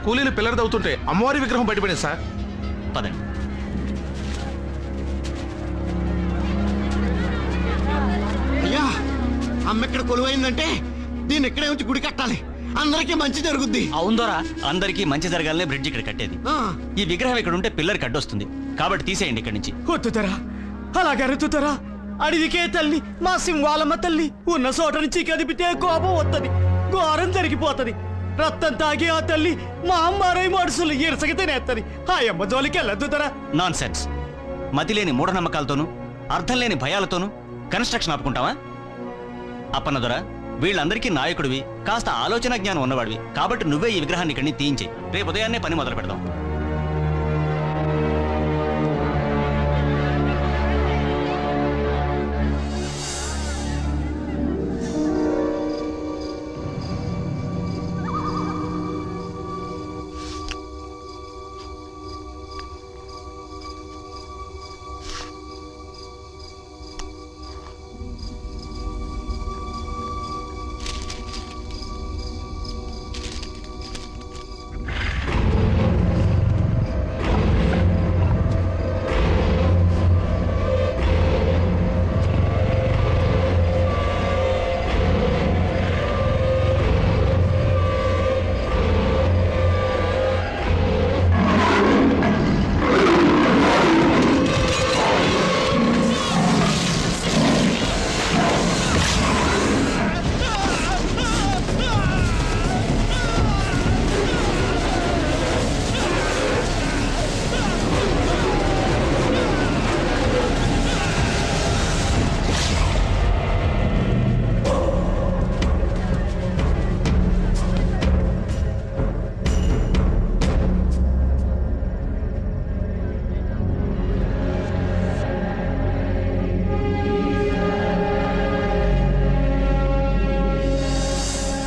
కూలీలు పిల్లలు అవుతుంటే అమ్మవారి విగ్రహం బయటపడింది సార్. పదండి. అయ్యా, అమ్మ ఇక్కడ కొలువైందంటే దీన్ని ఇక్కడే ఉంచి గుడి కట్టాలి, అందరికీ మంచి జరుగుద్ది. అవును దొరా, అందరికీ మంచి జరగాలనే బ్రిడ్జ్ ఇక్కడ కట్టేది. ఈ విగ్రహం ఇక్కడ ఉంటే పిల్లలకి అడ్డొస్తుంది కాబట్టి తీసేయండి ఇక్కడి నుంచి. వద్దుతరా, అలాగరుతుతరా. అడవికే తల్లి మా సింహాలమ్మ తల్లి ఉన్న చోట నుంచి కదిపితే కోపం వస్తుంది, ఘోరం జరిగిపోతుంది. రక్తం తాగి ఆ తల్లి మా అమ్మారై మనుషులు ఇరసకి తినేస్తుంది. ఆ అమ్మ జోలికి వెళ్ళొద్దుతరా. Non sense. మతి లేని మూఢనమ్మకాలతోనూ అర్థం లేని భయాలతోనూ కన్స్ట్రక్షన్ ఆపుకుంటావా? అప్పన్నదొరా, వీళ్ళందరికీ నాయకుడివి, కాస్త ఆలోచన జ్ఞానం ఉన్నవాడివి కాబట్టి నువ్వే ఈ విగ్రహాన్ని ఇక్కడి నుంచి తీయించి రేపు ఉదయాన్నే పని మొదలు పెడదాం.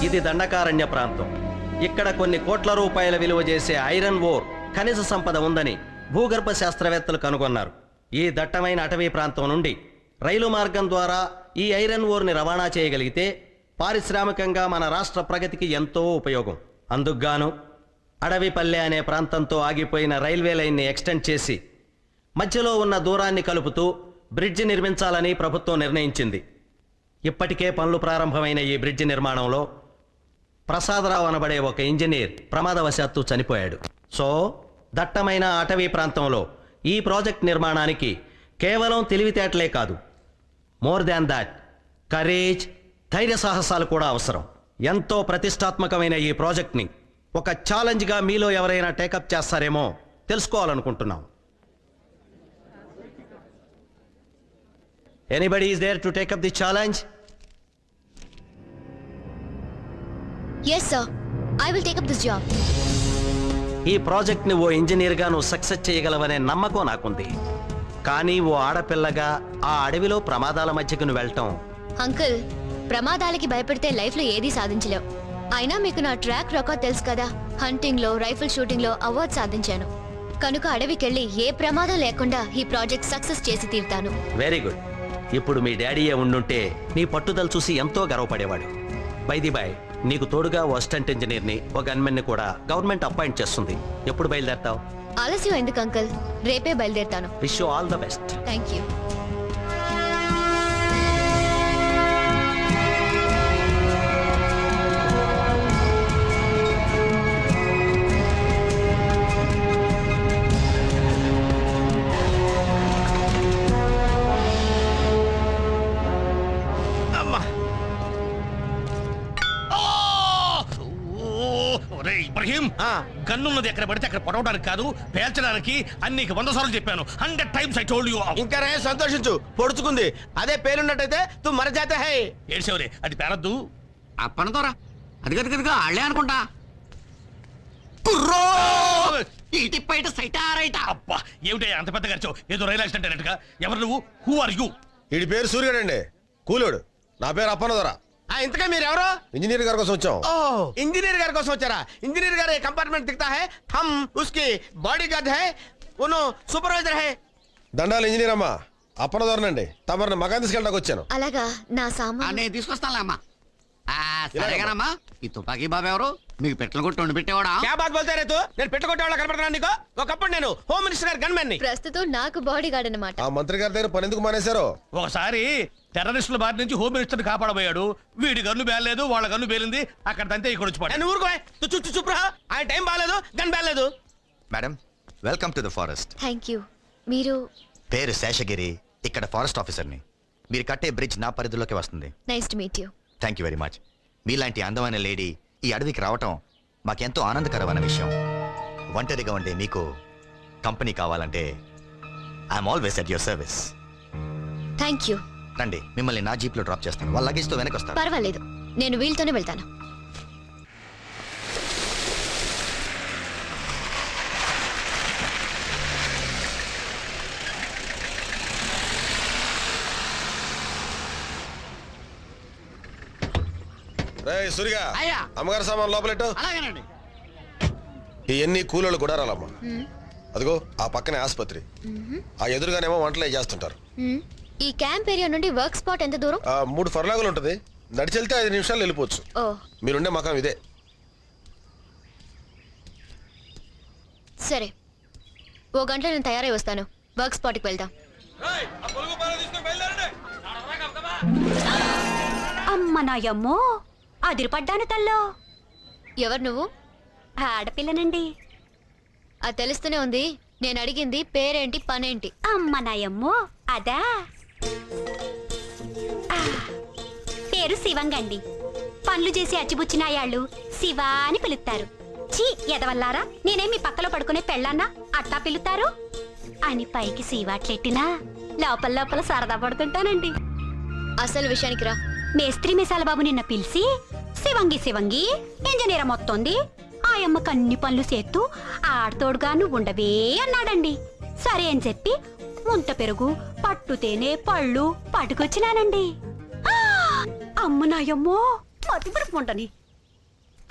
ఇది దండకారణ్య ప్రాంతం. ఇక్కడ కొన్ని కోట్ల రూపాయల విలువ చేసే ఐరన్ ఓర్ ఖనిజ సంపద ఉందని భూగర్భ శాస్త్రవేత్తలు కనుగొన్నారు. ఈ దట్టమైన అటవీ ప్రాంతం నుండి రైలు మార్గం ద్వారా ఈ ఐరన్ ఓర్ని రవాణా చేయగలిగితే పారిశ్రామికంగా మన రాష్ట్ర ప్రగతికి ఎంతో ఉపయోగం. అందుకుగాను అడవిపల్లె అనే ప్రాంతంతో ఆగిపోయిన రైల్వే లైన్ని ఎక్స్టెండ్ చేసి మధ్యలో ఉన్న దూరాన్ని కలుపుతూ బ్రిడ్జి నిర్మించాలని ప్రభుత్వం నిర్ణయించింది. ఇప్పటికే పనులు ప్రారంభమైన ఈ బ్రిడ్జి నిర్మాణంలో ప్రసాదరావు అనబడే ఒక ఇంజనీర్ ప్రమాదవశాత్తు చనిపోయాడు. సో దట్టమైన అటవీ ప్రాంతంలో ఈ ప్రాజెక్ట్ నిర్మాణానికి కేవలం తెలివితేటలే కాదు, మోర్ దాన్ దాట్ కరేజ్, ధైర్య సాహసాలు కూడా అవసరం. ఎంతో ప్రతిష్టాత్మకమైన ఈ ప్రాజెక్ట్ని ఒక ఛాలెంజ్గా మీలో ఎవరైనా టేకప్ చేస్తారేమో తెలుసుకోవాలనుకుంటున్నాం. Anybody is there to take up the challenge? Yes sir, I will take up this job. ఈ ప్రాజెక్ట్ని ఓ ఇంజనీర్గా నువ్వు సక్సెస్ చేయగలవనే నమ్మకం నాకుంది. కానీ ఓ ఆడపిల్లగా ఆ అడవిలో ప్రమాదాల మధ్యకు నువ్వు వెళ్ళటం... అంకుల్, ప్రమాదాలకి భయపడితే లైఫ్లో ఏదీ సాధించలేవు. అయినా మీకు నా ట్రాక్ రికార్డ్ తెలుసు కదా, హంటింగ్లో, రైఫిల్ షూటింగ్లో అవార్డు సాధించాను. కనుక అడవికెళ్ళి ఏ ప్రమాదం లేకుండా ఈ ప్రాజెక్ట్ సక్సెస్ చేసి తీరుతాను. Very good. ఇప్పుడు మీ డాడీయే ఉండుంటే నీ పట్టుదల చూసి ఎంతో గర్వపడేవాడు. బై ది బై, నీకు తోడుగా ఓ అసిస్టెంట్ ఇంజనీర్ని, ఒక గన్మెన్ని కూడా గవర్నమెంట్ అపాయింట్ చేస్తుంది. ఎప్పుడు బయలుదేరతావు? ఆలస్యం ఎందుకు అంకుల్, రేపే బయలుదేరుతాను. Wish you all the best. Thank you. Ibrahim, గన్నున్నది ఎక్కడ పడితే అక్కడ పొడవడానికి కాదు, పేల్చడానికి. అన్నికి 100 సార్లు చెప్పాను. 100 times I told you. ఇంకా సంతోషించు, పొడుచుకుంది. అదే పేరున్నట్టయితే తు మరజాతే హై. ఏడ్చేవరే, అది పేరద్దు. అప్పనతోరా, అది గదిగా ఆళ్లే అనుకుంటా. కుర్రో ఇటు బయట సైటా రైటా. అబ్బా, ఏమిటే అంత పెద్ద ఖర్చు? ఏదో రైలు యాక్సిడెంట్ అన్నట్టుగా. ఎవరు నువ్వు? Who are you? వీడి పేరు సూర్యుడండి, కూలోడు. నా పేరు అప్పనదొర. ఇంతగా మీరు ఎవరో? ఇంజనీర్ గారి కోసం వచ్చాం. ఇంజనీర్ గారి కోసం వచ్చారా? ఇంజనీర్ గారు కంపార్ట్మెంట్ దిక్తా హై, హమ్ ఉస్కి బాడీగార్డ్ హై, ఉను సూపర్వైజర్ హై. దండాలు ఇంజనీర్ అమ్మా, అప్పనదొరనండి. తమరిని మగాన్ తీసుకెళ్ళడానికి వచ్చాను. అలాగా, నా సామాన్ నేను తీసుకొస్తానులే అమ్మా. సరేగానమ్మా ఈ తుపాకీ బాబు ఎవరు మీకు పెట్టలు కొట్టి వండి పెట్టేవాడా क्या बात बोलते रे तू నేను పెట్టుకొట్టే వాళ్ళ కనపడుతున్నా నీకు ఒకప్పుడు నేను హోమ్ మినిస్టర్ గారి గన్మెన్ ని ప్రస్తుతం నాకు బాడీ గార్డ్ అన్నమాట. ఆ మంత్రి గారి దగ్గర పని ఎందుకు మానేశారు? ఒకసారి టెర్రరిస్టుల బారి నుంచి హోమ్ మినిస్టర్ కాపాడబోయాడు. వీడి గన్ను బేలేదు, వాళ్ళ గన్ను బేలింది. అక్కడ తంతే ఇక్కడ వచ్చి పడ్డాడు. నేను ఊరుకో చుట్టూ చుప్రా ఆయన టైం బాగాలేదు గన్ బాగాలేదు. Madam welcome to the forest. Thank you. మీరు? పేరు శేషగిరి, ఇక్కడ ఫారెస్ట్ ఆఫీసర్ని. మీరు కట్టే బ్రిడ్జ్ నా పరిధిలోకి వస్తుంది. Nice to meet you. Thank you very much. మీలాంటి అందమైన లేడీ ఈ అడవికి రావటం మాకెంతో ఆనందకరమైన విషయం. ఒంటరిగా ఉండే మీకు కంపెనీ కావాలంటే I'm always at your service. Thank you. రండి, మిమ్మల్ని నా జీప్లో డ్రాప్ చేస్తాను. వాళ్ళ లగేజ్తో వెనక్కి వస్తారు. పర్వాలేదు, నేను వీళ్ళతోనే వెళ్తాను. రే సూరిగా, అయ్యా. అమ్మగారి సామాన్ లోపలెట్టు. అలాగేనండి. ఇవన్నీ కూలోళ్ళు గుడారాలమ్మా. అదిగో ఆ పక్కనే ఆసుపత్రి, ఆ ఎదురుగానేమో వంటలు చేస్తుంటారు. ఈ క్యాంప్ ఏరియా నుండి వర్క్ స్పాట్ ఎంత దూరం? 3 ఫర్లాగులు ఉంటుంది. నడిచెళ్తే 5 నిమిషాలు వెళ్ళిపోవచ్చు. ఓ, మీరుండే మకాం ఇదే. సరే, ఓ గంటలో నేను తయారై వస్తాను. వర్క్ స్పాట్కి వెళ్దాం. అమ్మ నాయమ్మో, అదిరిపడ్డాను తల్లో. ఎవరు నువ్వు? ఆడపిల్లనండి. అది తెలుస్తూనే ఉంది. నేను అడిగింది పేరేంటి, పనేంటి? అమ్మ నాయమ్మో, అదా పేరు శివంగండి. పనులు చేసి అచ్చిబుచ్చినాయాళ్ళు శివ అని పిలుస్తారు. చీ ఎదవల్లారా, నేనేం మీ పక్కలో పడుకునే పెళ్ళాన్నా అట్టా పిలుతారు అని పైకి శివాట్లెట్టినా లోపల లోపల సరదా పడుతుంటానండి. అసలు విషయానికి రా. మేస్త్రి మిసాల బాబు నిన్న పిలిచి శివంగి శివంగి ఇంజనీర్ మొత్తంది ఆయమ్మకు అన్ని పనులు చేస్తూ ఆడతోడుగా నువ్వు ఉండవే అన్నాడండి. సరే అని చెప్పి ముంత పెరుగు పట్టు తేనె పళ్ళు పట్టుకొచ్చినానండి. అమ్మ నాయమ్మో, మతి పడుకుంటని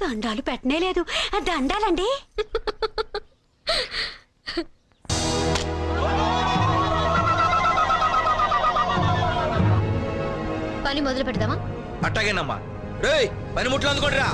దండాలు పెట్టనే లేదు. దండాలండి. పని మొదలు పెడదామా? అట్టాగేనమ్మా. రేయ్ పని ముట్లు అందుకోండి రా.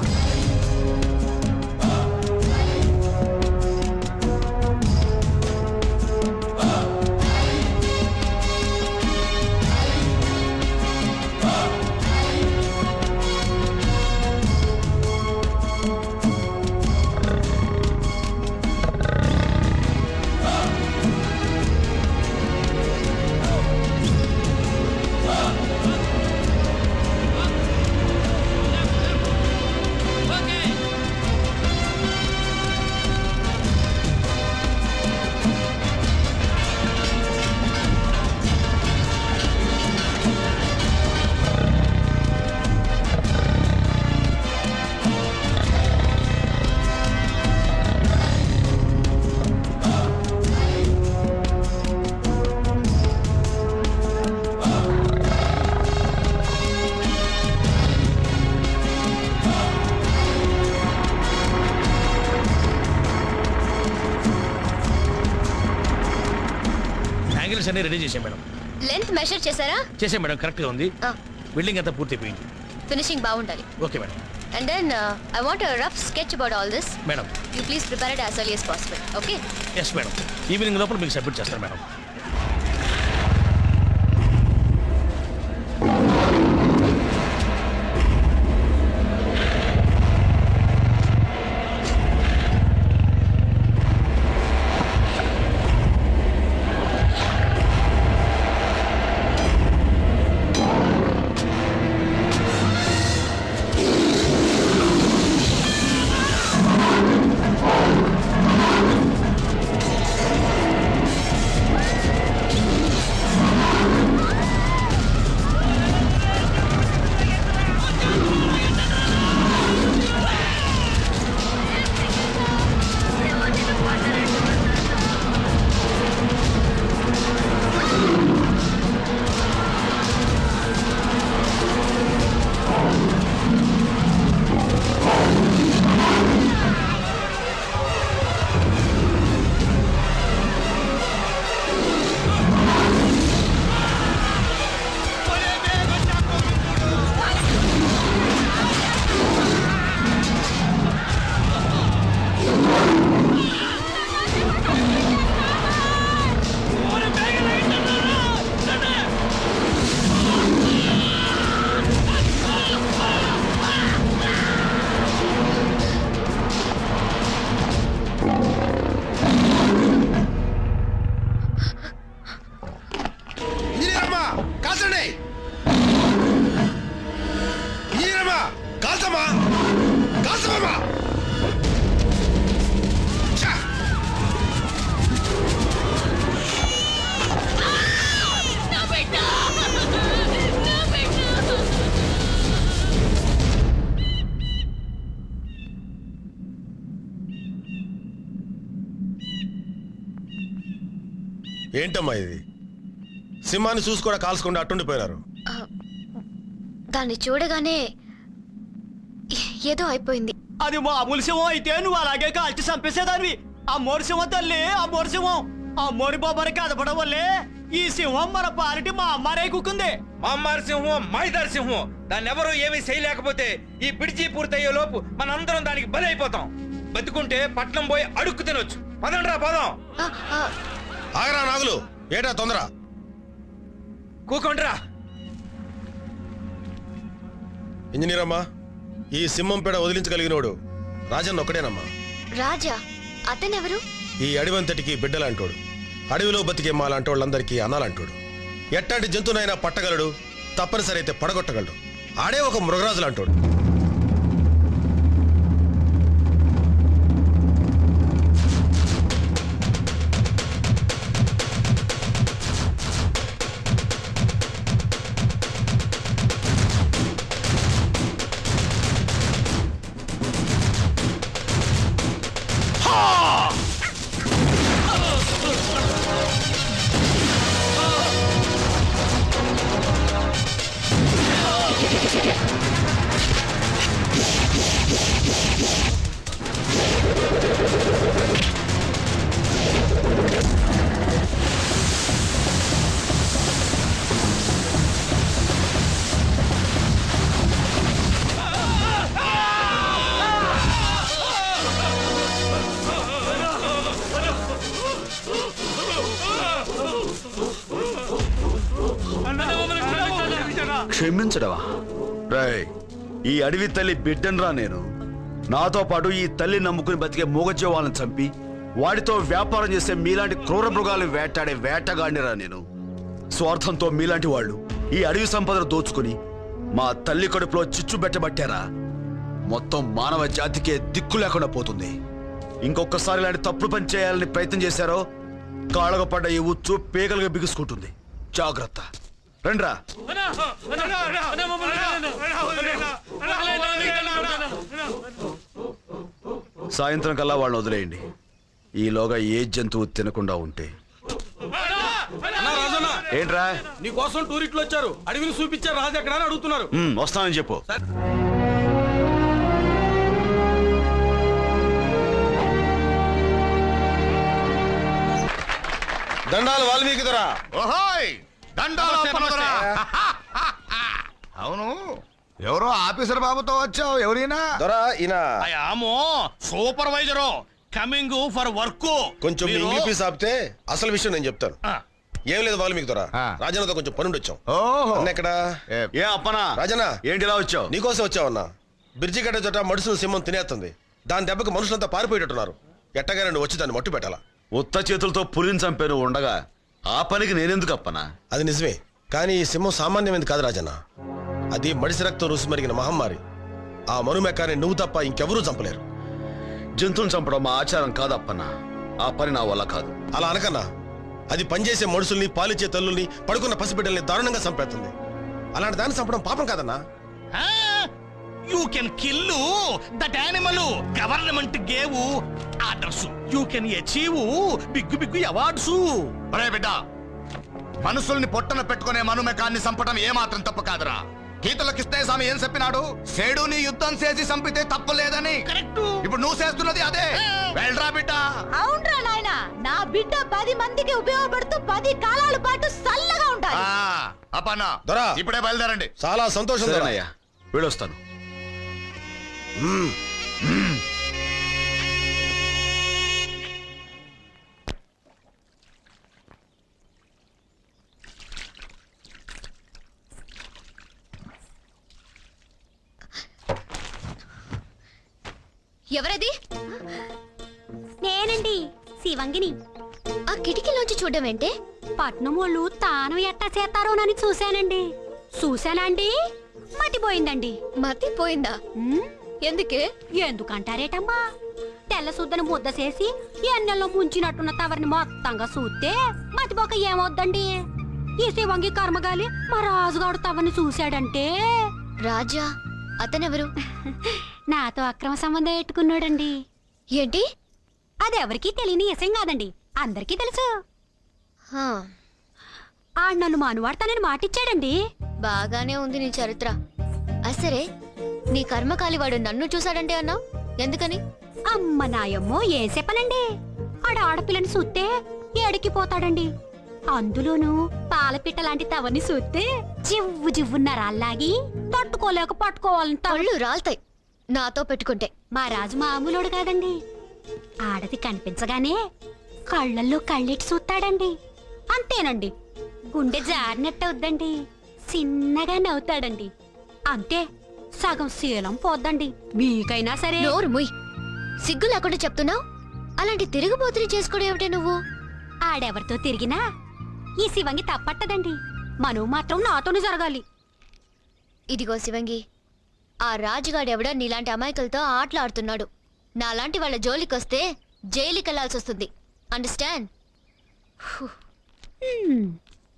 అన్ని రెడీ చేసాం మేడం. లెంత్ మెజర్ చేశారా? చేసాం మేడం, కరెక్ట్ గా ఉంది. బిల్డింగ్ అంతా పూర్తయిపోయింది. ఫినిషింగ్ బాగుండాలి. Okay madam. And then I want a rough sketch about all this. Madam, you please prepare it as early as possible. Okay? Yes madam. Evening లోపల మీకు submit చేస్తాను మేడం. ఏంటమ్మా ఇది? సింహాన్ని చూసి కూడా కాల్చకుండా అట్టుండిపోయినారు. దాన్ని చూడగానే ఏదో అయిపోయింది. అది మామూలు సింహం అయితే నువ్వు అలాగే కాల్చి చంపేసేదానివి. ఆ మోరి సింహం తల్లి, ఆ మోరి సింహం, ఆ మోరి బాబాని కదపడం వల్లే ఈ సింహం మన పాలిటి మా అమ్మారే కుక్కుంది. మా అమ్మారి సింహం మైదారి సింహం. దాన్ని ఎవరూ ఏమీ చేయలేకపోతే ఈ పిడిచి పూర్తయ్యే లోపు మనందరం దానికి బలి అయిపోతాం. బతుకుంటే పట్నం పోయి అడుక్కు తినొచ్చు. పదండ్రా పదం. ఆగరా నాగులు, ఏటా తొందర? కూకుండ్రా. ఇంజనీర్ అమ్మా, ఈ సింహం పేడ వదిలించగలిగినోడు రాజన్న ఒక్కడేనమ్మా. రాజా? అతనెవరు? ఈ అడవంతటికి బిడ్డలాంటోడు, అడవిలో బతికే మాలాంటి వాళ్ళందరికీ అనాలంటోడు. ఎట్టాంటి జంతువునైనా పట్టగలడు, తప్పనిసరి అయితే పడగొట్టగలడు. ఆడే ఒక మృగరాజు లాంటోడు. క్షమించడవా? రాయ్, ఈ అడవి తల్లి బిడ్డన్రా నేను. నాతో పాటు ఈ తల్లి నమ్ముకుని బతికే మూగజీవాలను చంపి వాడితో వ్యాపారం చేసే మీలాంటి క్రూర మృగాలు వేటాడే వేటగాడిరా నేను. స్వార్థంతో మీలాంటి వాళ్ళు ఈ అడవి సంపదను దోచుకుని మా తల్లి కడుపులో చిచ్చు పెట్టబట్టారా మొత్తం మానవ జాతికే దిక్కు లేకుండా పోతుంది. ఇంకొకసారి ఇలాంటి తప్పుడు పని చేయాలని ప్రయత్నం చేశారో కాళ్ళకు పడ్డ ఈ ఉచ్చు పేగలుగా బిగుసుకుంటుంది. జాగ్రత్త. రండ్రా. సాయంత్రం కల్లా వాళ్ళని వదిలేయండి. ఈలోగా ఏ జంతువు తినకుండా ఉంటే. ఏంట్రా? నీ కోసం టూరిస్టులు వచ్చారు. అడవిని చూపించారు. రాజు ఎక్కడ అని అడుగుతున్నారు. వస్తానని చెప్పు. దండాలు వాల్మీకి దొరా. అవును, ఎవరో ఆఫీసర్ బాబుతో వచ్చావు. ఎవరైనా దొరా? ఈయన అయామో సూపర్వైజరు కమింగ్ ఫర్ వర్క్. కొంచెం ఇంగ్లీష్ ఆపితే అసలు విషయం నేను చెప్తాను. ఏం లేదు వాల్మీకి దొరా, రాజన్నతో కొంచెం పనుండి వచ్చాం. ఎక్కడ? ఏ అప్పనా? రాజన్న ఏంటి ఇలా వచ్చావు? నీకోసం వచ్చావన్నా. బ్రిడ్జి గడ్డ చోట మడుసును సింహం తినేస్తుంది. దాని దెబ్బకి మనుషులంతా పారిపోయేటట్టున్నారు. ఎట్టగా నువ్వు వచ్చి దాన్ని మట్టు పెట్టాలా? ఉత్త చేతులతో పులిని చంపాను ఉండగా ఆ పనికి నేనెందుకు అప్పనా? అది నిజమే, కానీ ఈ సింహం సామాన్యమైనది కాదు రాజన్న. అది మడిసి రక్తం రుసి మరిగిన మహమ్మారి. ఆ మనుమెకాన్ని నువ్వు తప్ప ఇంకెవరూ చంపలేరు. జంతువుని చంపడం మా ఆచారం కాదు అప్పన్నా. ఆ పని నా వల్ల కాదు. అలా అనకన్నా. అది పనిచేసే మనుషుల్ని, పాలిచ్చే తల్లుల్ని, పడుకున్న పసిబిడ్డల్ని దారుణంగా చంపేస్తుంది. అలాంటి దాన్ని చంపడం పాపం కాదన్నా. You can kill that animal. Government gave orders. You can achieve big big awards. బిడ్డ, మనుషుల్ని పొట్టన పెట్టుకునే మనుమెకాన్ని చంపడం ఏమాత్రం తప్పు కాదురా. గీతల కృష్ణయ్యస్వామి ఏం చెప్పినాడు? సేడుని యుద్ధం చేసి చంపితే తప్పు లేదని. ఇప్పుడు నువ్వు చేస్తున్నది అదే. వెళ్ళరా బిడ్డ. అవునరా నాయనా, నా బిడ్డ 10 మందికి ఉపయోగపడుతూ 10 కాలాల పాటు చల్లగా ఉండాలి. అప్పన్నా దొరా, ఇప్పుడే బయలుదేరండి. చాలా సంతోషం. వెళ్ళొస్తాను. ఎవరది? నేనండి, శివంగిని. ఆ కిటికీలోంచి చూడడం ఏంటే? పట్నం వాళ్ళు తాను ఎట్టా చేస్తారోనని చూశానండి. చూశానండి, మతిపోయిందండి. మతిపోయిందా? ఎందుకే? ఎందుకంటారేటమ్మా? తెల్ల సుద్దను ముద్ద చేసి ఎన్నెల్లో ముంచినట్టున్న తవరిని మొత్తంగా చూస్తే మతిపోక ఏమవుద్దండి? ఈ శివంగి కర్మగాలి మా రాజుగాడు తవరిని చూశాడంటే. రాజా? అతనెవరు? నాతో అక్రమ సంబంధం పెట్టుకున్నాడండి. ఏంటి? అదెవరికి తెలియని విషయం కాదండి, అందరికీ తెలుసు. ఆడు నన్ను మానువాడతానని మాటిచ్చాడండి. బాగానే ఉంది నీ చరిత్ర. అసరే నీ కర్మకాలి వాడు నన్ను చూశాడంటే అన్నావు, ఎందుకని? అమ్మ నాయమ్మో ఏం చెప్పనండి, ఆడ ఆడపిల్లని చూస్తే ఎడికిపోతాడండి. అందులోనూ పాలపిట్ట లాంటి తవని చూస్తే జివ్వు జివ్వున్నారాల్లాగి తట్టుకోలేక పట్టుకోవాలంట. కళ్ళు రాల్తాయి నాతో పెట్టుకుంటే. మా రాజు మామూలుడు కాదండి. ఆడది కనిపించగానే కళ్ళల్లో కళ్ళెట్టి చూస్తాడండి. అంతేనండి, గుండె జారినట్టవుద్దండి. చిన్నగా నవ్వుతాడండి. అంతే, సగం శీలం పోద్దండి. మీకైనా సరే. నోరు ముయ్, సిగ్గు లేకుండా చెప్తున్నావు. అలాంటి తిరుగుబోతుని చేసుకోవడం ఏమిటే నువ్వు? ఆడెవరితో తిరిగినా ఈ శివంగి తప్పట్టదండి. మనవు మాత్రం నాతోనే జరగాలి. ఇదిగో శివంగి, ఆ రాజుగాడెవడో నీలాంటి అమాయకులతో ఆటలాడుతున్నాడు. నాలాంటి వాళ్ళ జోలికొస్తే జైలుకి వెళ్లాల్సి వస్తుంది. Understand?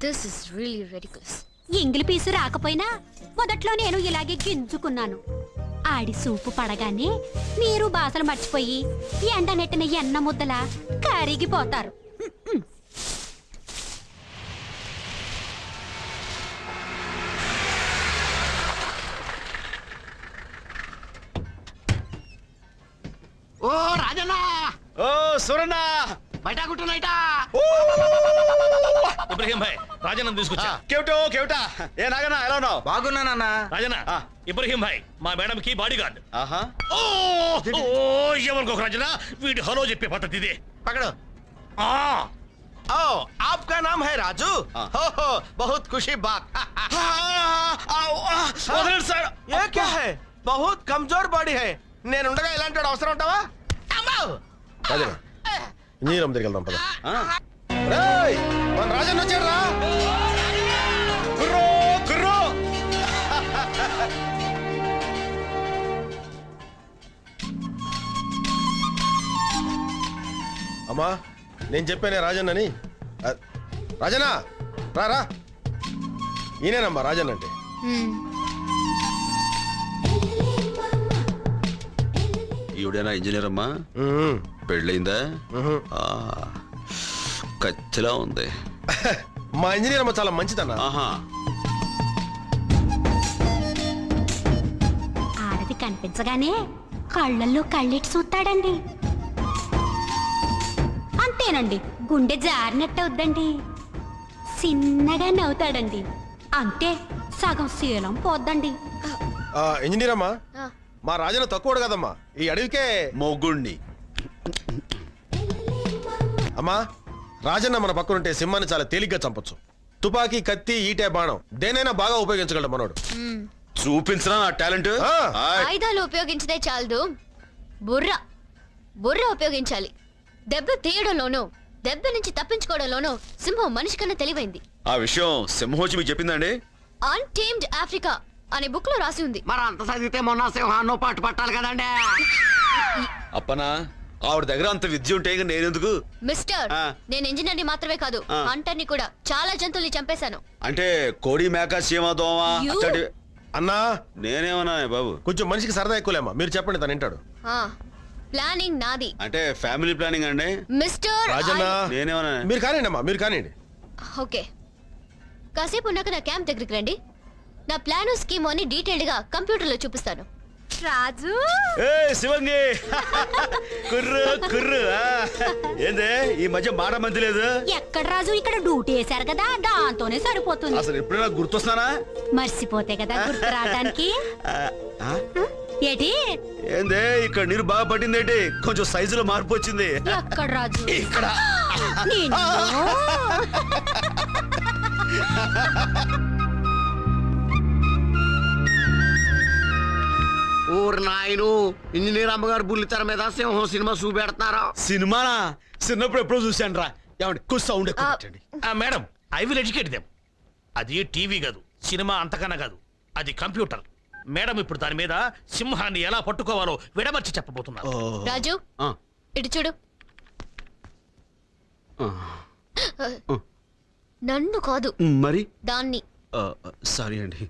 This is really ridiculous. ఎంగిలి పీసు రాకపోయినా మొదట్లో నేను ఇలాగే గింజుకున్నాను. ఆడి సూపు పడగానే మీరు బాసలు మర్చిపోయి ఎండ నెట్టిన ఎన్న ముద్దలా కరిగిపోతారు. ఓ రాజన్న, ఓ సురన్న, బయట కుట్టునైటా. ఇబ్రహీం భాయ్, రాజన్న తీసుకొచ్చా. కేవటా ఏ నాగన్నా ఎలా ఉన్నావు? బాగున్నానన్నా. రాజన్న, ఇబ్రహీం భాయ్ మా మేడం కి బాడీ గార్డ్. ఆహా, ఎవరికొక రాజన్న, వీడి హలో చెప్పే పద్ధతి ఇదే. पकड़ो। ओ, आपका नाम है राजू? हो, बहुत खुशी बात। सर, ये क्या है? बहुत कमजोर बॉडी है। నేను ఉండగా ఇలాంటి వాడు అవసరం ఉంటావా? ఇంజనీరం దగ్గరికి వెళ్దాం పద. రేయ్, మన రాజన్న వచ్చాడు రా. కుర్రో అమ్మా, నేను చెప్పానే రాజన్నని. రాజన్న రా రా, ఈయనేనమ్మా రాజన్న అంటే. ఈవిడేనా ఇంజనీర్ అమ్మా? పెళ్ళయిందా? కచ్చిలా ఉంది. మా ఇంజనీర్ అమ్మ చాలా మంచిదన్నా. ఆడది కనిపించగానే కళ్ళల్లో కళ్ళెట్టి చూస్తాడండి. అంతేనండి, గుండె జారినట్టు అవుద్దండి. చిన్నగా నవ్వుతాడండి. అంతే, సగం శీలం పోద్దండి. ఇంజనీర్ అమ్మా, మా రాజన్న తక్కువడు కదమ్మా, ఈ అడవికే మొగ్గుణ్ణి. అమ్మా, రాజన్న మన పక్కనుంటే సింహాన్ని చాలా తేలిగ్గా చంపొచ్చు. తుపాకీ, కత్తి, ఈటే, బాణం దేనైనా బాగా ఉపయోగించగలడు మనోడు. చూపించరా నా టాలెంట్. ఆయుధాలు ఉపయోగించదే చాలదు, బుర్ర ఉపయోగించాలి. దెబ్బ తీయడంలోనూ దెబ్బ నుంచి తప్పించుకోవడంలోనూ సింహం మనిషి కన్నా తెలివైంది. ఆ విషయం సింహోచి మీకు చెప్పిందండి? అన్టేమ్డ్ ఆఫ్రికా అనే బుక్ లో రాసి ఉంది. మరి అంత చదివితే మొన్న సింహాన్నో పాటు పట్టాలి కదండి. అప్పనా, ఆవిడ దగ్గర అంత విద్య ఉంటే నేనెందుకు? మిస్టర్, నేను ఇంజనీర్ని మాత్రమే కాదు, హంటర్ని కూడా. చాలా జంతువుల్ని చంపేశాను. అంటే కోడి, మేక, చీమ, దోమ అన్నా. నేనేమన్నా బాబు, కొంచెం మనిషికి సరదా ఎక్కువలేమ్మా, మీరు చెప్పండి, తను వింటాడు. ప్లానింగ్ నాది. అంటే ఫ్యామిలీ ప్లానింగ్ అండి. మిస్టర్ రాజన్న, నేనేమన్నా? మీరు కానివ్వండి అమ్మా, మీరు కానివ్వండి. ఓకే, కాసేపు ఉన్నాక నా క్యాంప్ దగ్గరికి రండి. నా ప్లాన్, స్కీమ్ అని డీటెయిల్డ్ గా కంప్యూటర్ లో చూపిస్తాను. రాజు, శివంగి, కుర్రు ఏందే ఈ మధ్య మాట మంది లేదు? ఎక్కడ రాజు, ఇక్కడ డ్యూటీ వేశారు కదా, దాంతోనే సరిపోతుంది. అసలు ఎప్పుడైనా గుర్తొస్తానా? మర్చిపోతే కదా గుర్తు రావడానికి. ఏటి ఏందే ఇక్కడ నీరు బాగా పట్టిందేంటి? కొంచెం సైజులో మార్పు వచ్చింది. ఎక్కడ రాజు? ఇక్కడ. ఊరు నాయను, ఇంజనీర్ అమ్మగారు బుల్లితెర మీద సింహం సినిమా చూపెడుతున్నారా? సినిమానా? చిన్నప్పుడు ఎప్పుడో చూశాను రా. ఏమండి కొంచెం సౌండ్ ఎక్కువ పెట్టండి. Madam, I will educate them. అది టీవీ కాదు, సినిమా అంతకన్నా కాదు, అది కంప్యూటర్. మేడం ఇప్పుడు దాని మీద సింహాన్ని ఎలా పట్టుకోవాలో విడమర్చి చెప్పబోతున్నారు. రాజు, ఇటు చూడు. నన్ను కాదు, మరి దాన్ని. సారీ అండి.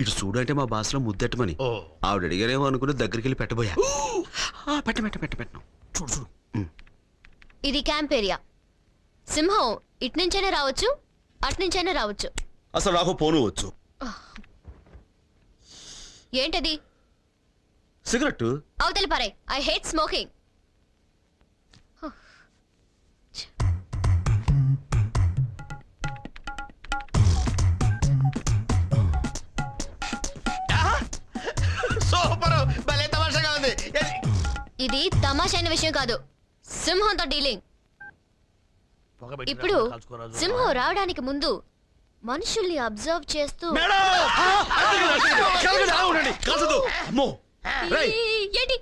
ఇటు చూడు అంటే మా భాషలో ముద్దెట్టమని ఆవిడ అడిగారేమో అనుకుని దగ్గరికి వెళ్ళి పెట్టబోయా. పెట్టను. చూడు చూడు, ఇది క్యాంప్ ఏరియా. సింహం ఇట్నుంచైనా రావచ్చు, అట్నుంచైనా రావచ్చు. అసలు నాకు పోను వచ్చు. ఏంటది? సిగరెట్. అవతలి పారే. I hate smoking. సూపర్, భలే తమాషాగా ఉంది. ఇది తమాషైన విషయం కాదు, సింహంతో డీలింగ్. ఇప్పుడు సింహం రావడానికి ముందు మనుషుల్ని అబ్జర్వ్ చేస్తూ ఏంటి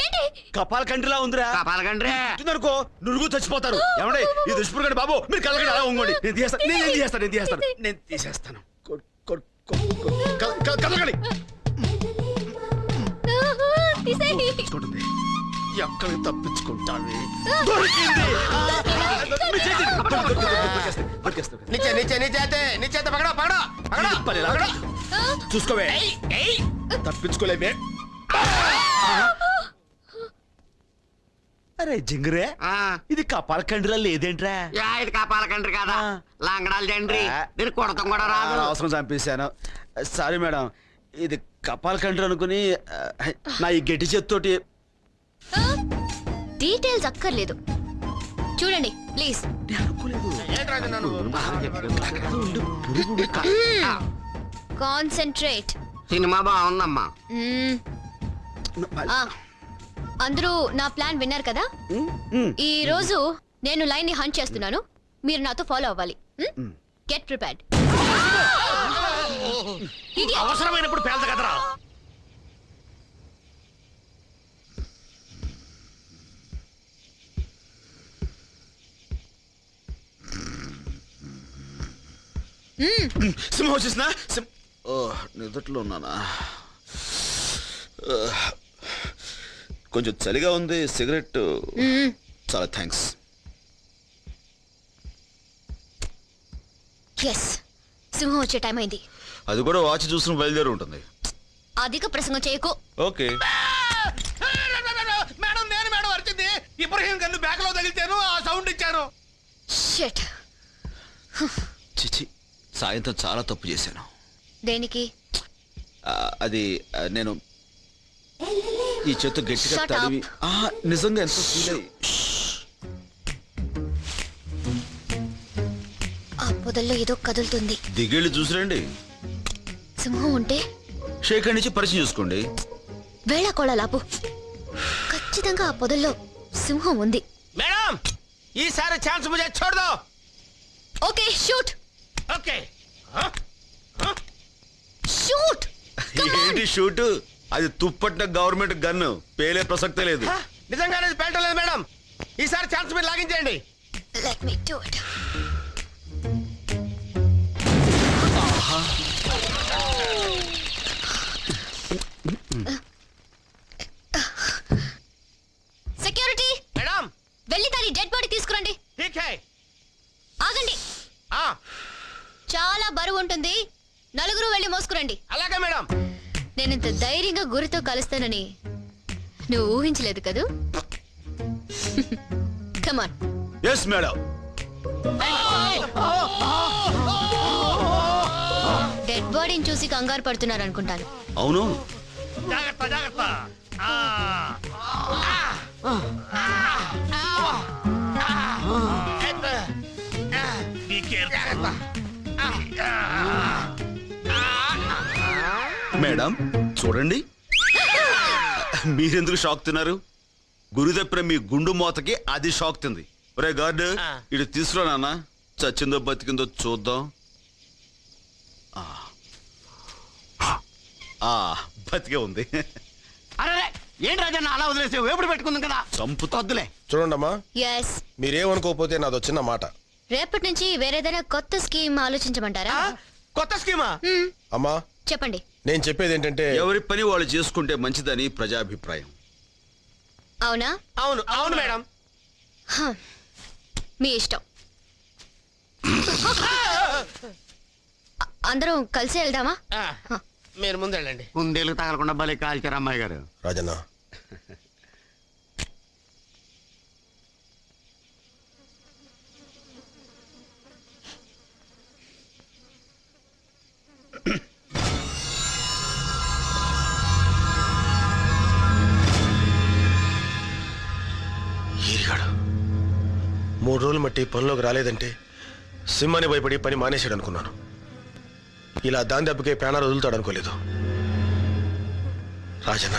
ఏంటి కపాల కండ్రిలా ఉందిరా. కపాల కండ్రి అనుకో నురుగు చచ్చిపోతారు. ఏమండి ఈ దుష్పురుగండి బాబు, మీరు కళ్ళగండి అలా ఉంగండి. నేను తీసేస్తాను. కలగండి. తీసుకుంటుంది. ఎక్కడికి తప్పించుకుంటాను. नीचे नीचे नीचे आते, नीचे आते, पकड़ो पकड़ो पकड़ो. చూసుకోవే, తప్పించుకోలేమే. అరే జింగరే, ఇది కపాల కండ్రిలా లేదేంట్రా? ఇది కపాల కండ్రి కదా, లాంగడాల జండ్రి. దీన్ని కొడతాం కూడా రాదు. అవసరం చంపేశాను. సారీ మేడం, ఇది కపాల కండ్రి అనుకుని నా ఈ గట్టి చేత్తోటి. డీటెయిల్స్ అక్కర్లేదు, చూడండి ప్లీజ్. కాన్సంట్రేట్. సినిమా బాగుందమ్మా. అందరూ నా ప్లాన్ విన్నారు కదా? ఈ రోజు నేను లైన్ ని హంట్ చేస్తున్నాను, మీరు నాతో ఫాలో అవ్వాలి. Get prepared. అవసరమైనప్పుడు పేల్త కదరా. సింహం వచ్చేసిన నిద్రలో ఉన్నానా? కొంచెం చలిగా ఉంది. సిగరెట్. చాలా థ్యాంక్స్. ఎస్, సింహం వచ్చే టైం అయింది. అది కూడా వాచ్ చూసిన బయలుదేరి ఉంటుంది. అధిక ప్రసంగం చేయకు. ఓకే మేడం, నేను మేడం అరిచింది. ఇబ్రహీం గన్ను బ్యాక్ లో తగిలిచాను, ఆ సౌండ్ ఇచ్చాను. షిట్. చిచి, సాయంత్రం చాలా తప్పు చేశాను. దేనికి? అది నేను ఈ చేత్తో గట్టిగా Shut తడివి నిజంగా ఎంతో ఫీల్ అయ్యి. ఆ పొదల్లో ఏదో కదులుతుంది. దిగేళ్ళు చూసిరండి. సింహం ఉంటే షేక్ నుంచి పరిచయం చూసుకోండి. వేళ కోళలాపు. ఖచ్చితంగా ఆ పొదల్లో సింహం ఉంది. మేడం, ఈసారి ఛాన్స్ ముझे छोड़ दो. Okay, shoot. Okay, shoot. ఏంటి షూట్? అది తుప్పట్టిన గవర్నమెంట్ గన్ను, పేలే ప్రసక్తే లేదు. నిజంగానే పేల్టలేదు మేడం. ఈసారి ఛాన్స్ మీరు లాగించేయండి. Let me do it. Security madam, వెళ్ళి దాని డెడ్ బాడీ తీసుకురండి. ठीक है. ఆగండి. చాలా బరువు ఉంటుంది, నలుగురు వెళ్ళి మోసుకురండి. అలాగే మేడం. నేనింత ధైర్యంగా గురితో కలుస్తానని నువ్వు ఊహించలేదు కదూ? కమాన్. Yes madam. డెడ్ బాడీని చూసి కంగారు పడుతున్నారు అనుకుంటాను. అవును. జాగ్రత్త జాగ్రత్త. మేడం చూడండి, మీరెందుకు షాక్ తిన్నారు? గురి తప్పిన మీ గుండు మోతకి అది షాక్ తింది. ఒరే గార్డ్, ఇటు తీసుకురా నాన్న, చచ్చిందో బతికిందో చూద్దాం. బతికే ఉంది. అరే ఏంటి రాజన్న అలా వదిలేసావు? ఎప్పుడు పెట్టుకుందాం కదా, చంపుతొద్దులే. చూడండమ్మా, ఎస్. మీరేమనుకోకపోతే నాదో చిన్న మాట. రేపటి నుంచి వేరేదైనా కొత్త స్కీమ్ ఆలోచించమంటారా? కొత్త స్కీమా? అమ్మా చెప్పండి. నేను చెప్పేది ఏంటంటే, ఎవరి పని వాళ్ళు చేసుకుంటే మంచిదని ప్రజాభిప్రాయం. అవునా? అవును అవును మేడం. మీ ఇష్టం. అందరం కలిసి వెళ్దామా? మీరు ముందు వెళ్ళండి. కుందేలు తగలకుండా భలే కాల్చారు అమ్మాయి గారు. రాజన్న, బట్టి పనిలోకి రాలేదంటే సింహాన్ని భయపడి పని మానేశాడు అనుకున్నాను. ఇలా దాని దెబ్బకే ప్రాణాలు వదులుతాడు అనుకోలేదు. రాజన్న,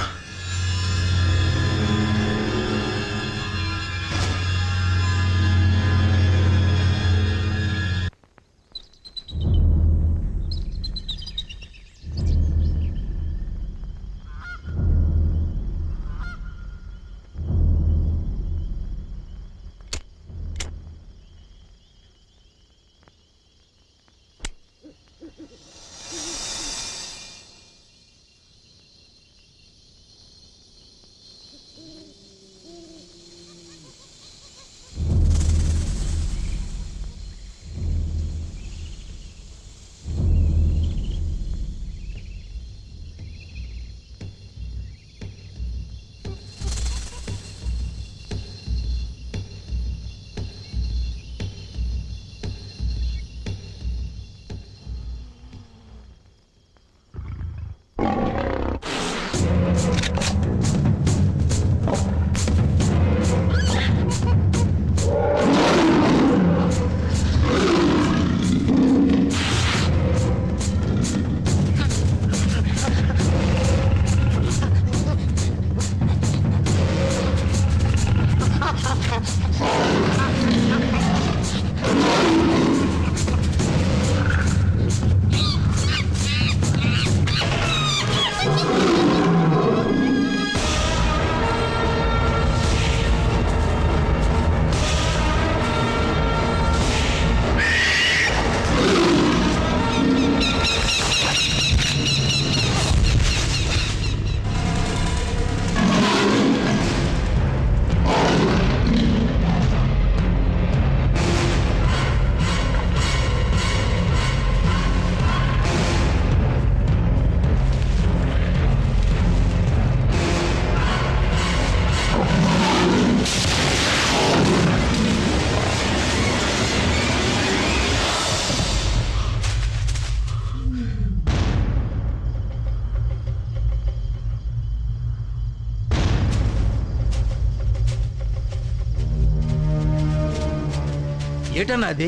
ఏటన్నా అది?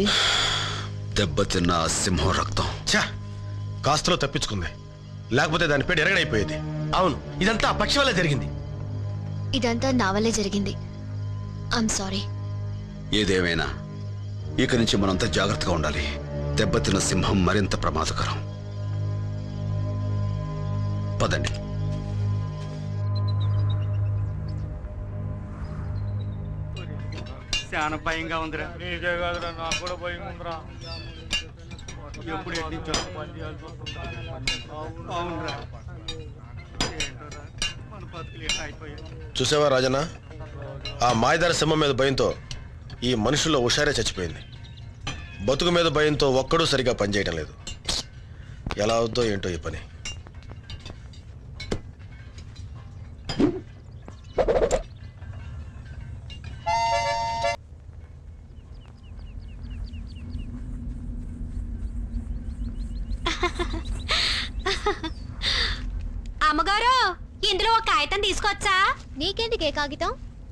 దెబ్బతిన్న సింహం రక్తం. ఛా, కాస్తలో తప్పించుకుంది, లేకపోతే దాని పేరు ఎరగడైపోయేది. అవును, ఇదంతా ఆ పక్షి వల్ల జరిగింది. ఇదంతా నా వల్లే జరిగింది. I'm sorry. ఏదేమైనా ఇక నుంచి మనంతా జాగ్రత్తగా ఉండాలి. దెబ్బతిన్న సింహం మరింత ప్రమాదకరం. పదండి. చాలా భయంగా ఉందిరా. నీకే కాదురా, నాకు కూడా భయం ఉందిరా. ఎప్పుడు అవునరా, మన బతుకులు ఎట్లా అయిపోయాయి. చూసావా రాజన్న, ఆ మాయదారి సింహం మీద భయంతో ఈ మనుషుల్లో హుషారే చచ్చిపోయింది. బతుకు మీద భయంతో ఒక్కడూ సరిగా పనిచేయడం లేదు. ఎలా అవుద్దో ఏంటో ఈ పని. అమ్మగారు, ఇందులో ఒక కాగితం తీసుకొచ్చా? నీకెందుకే కాగితం?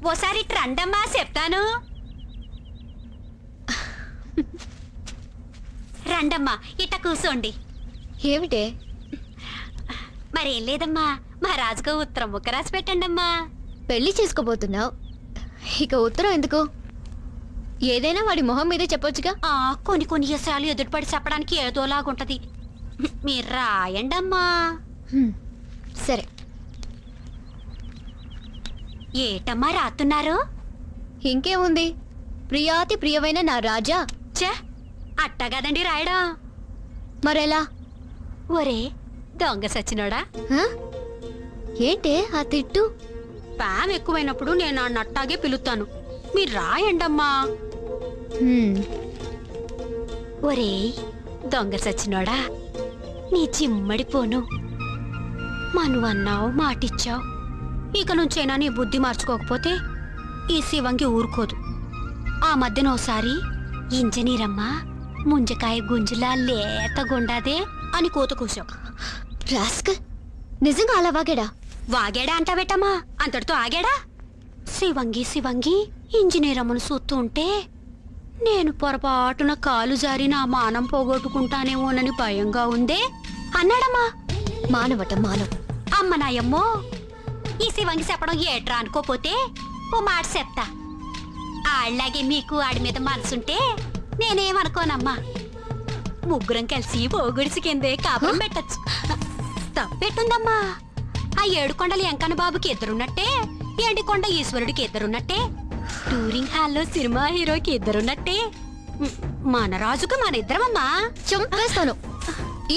ఓసారి రండమ్మా, చెప్తాను. రండమ్మా, ఇట్ట కూర్చోండి. ఏమిటే? మరేం లేదమ్మా, మా రాజుకు ఉత్తరం ముక్క రాసి పెట్టండమ్మా. పెళ్లి చేసుకోబోతున్నావు, ఇక ఉత్తరం ఎందుకు? ఏదైనా వాడి మొహం మీదే చెప్పొచ్చుగా. కొన్ని కొన్ని విషయాలు ఎదుటిపడి చెప్పడానికి ఏదోలాగుంటది. మీరు రాయండమ్మా. సరే. ఏటమ్మా రాస్తున్నారు? ఇంకేముంది, ప్రియాతి ప్రియమైన నా రాజా. చే, అట్టగదండి రాయడం. మరెలా? ఒరే దొంగ సచ్చినోడా. ఏంటే ఆ తిట్టు? పామ్ ఎక్కువైనప్పుడు నేను ఆ నట్టాగే పిలుస్తాను, మీరు రాయండమ్మా. ఒరే దొంగ సచ్చినోడా, నీ చిమ్మడిపోను. మనువన్నావు, మాటిచ్చావు. ఇక నుంచైనా నీ బుద్ధి మార్చుకోకపోతే ఈ శివంగి ఊరుకోదు. ఆ మధ్యన ఓసారి ఇంజనీరమ్మ ముంజకాయ గుంజులా లేతగుండాదే అని కూత కూసావు. రాస్కల్, నిజంగా అలా వాగాడా? వాగాడా అంటావేటమ్మా, అంతటితో ఆగాడా? శివంగి శివంగి ఇంజనీరమ్మను చూస్తూ ఉంటే నేను పొరపాటున కాలు జారి నా మానం పోగొట్టుకుంటానేమోనని భయంగా ఉందే అన్నాడమ్మా. మానవట మానవ్. అమ్మ నాయమ్మో, ఈ శివంగి చెప్పడం ఏట్రా అనుకోపోతే ఓ మాట చెప్తా. ఆళ్ళలాగే మీకు ఆడి మీద మనసుంటే నేనేమనుకోనమ్మా. ముగ్గురం కలిసి పోగుడిసి కిందే కాపురం పెట్టచ్చు. తప్పెట్టుందమ్మా. ఆ 7 కొండలు ఎంకన్న బాబుకి ఇద్దరున్నట్టే, ఎండికొండ ఈశ్వరుడికి ఇద్దరున్నట్టే, టూరింగ్ హాల్లో సినిమా హీరోకి ఇద్దరున్నట్టే, మన రాజుకు మన ఇద్దరమమ్మా. చంపేస్తాను.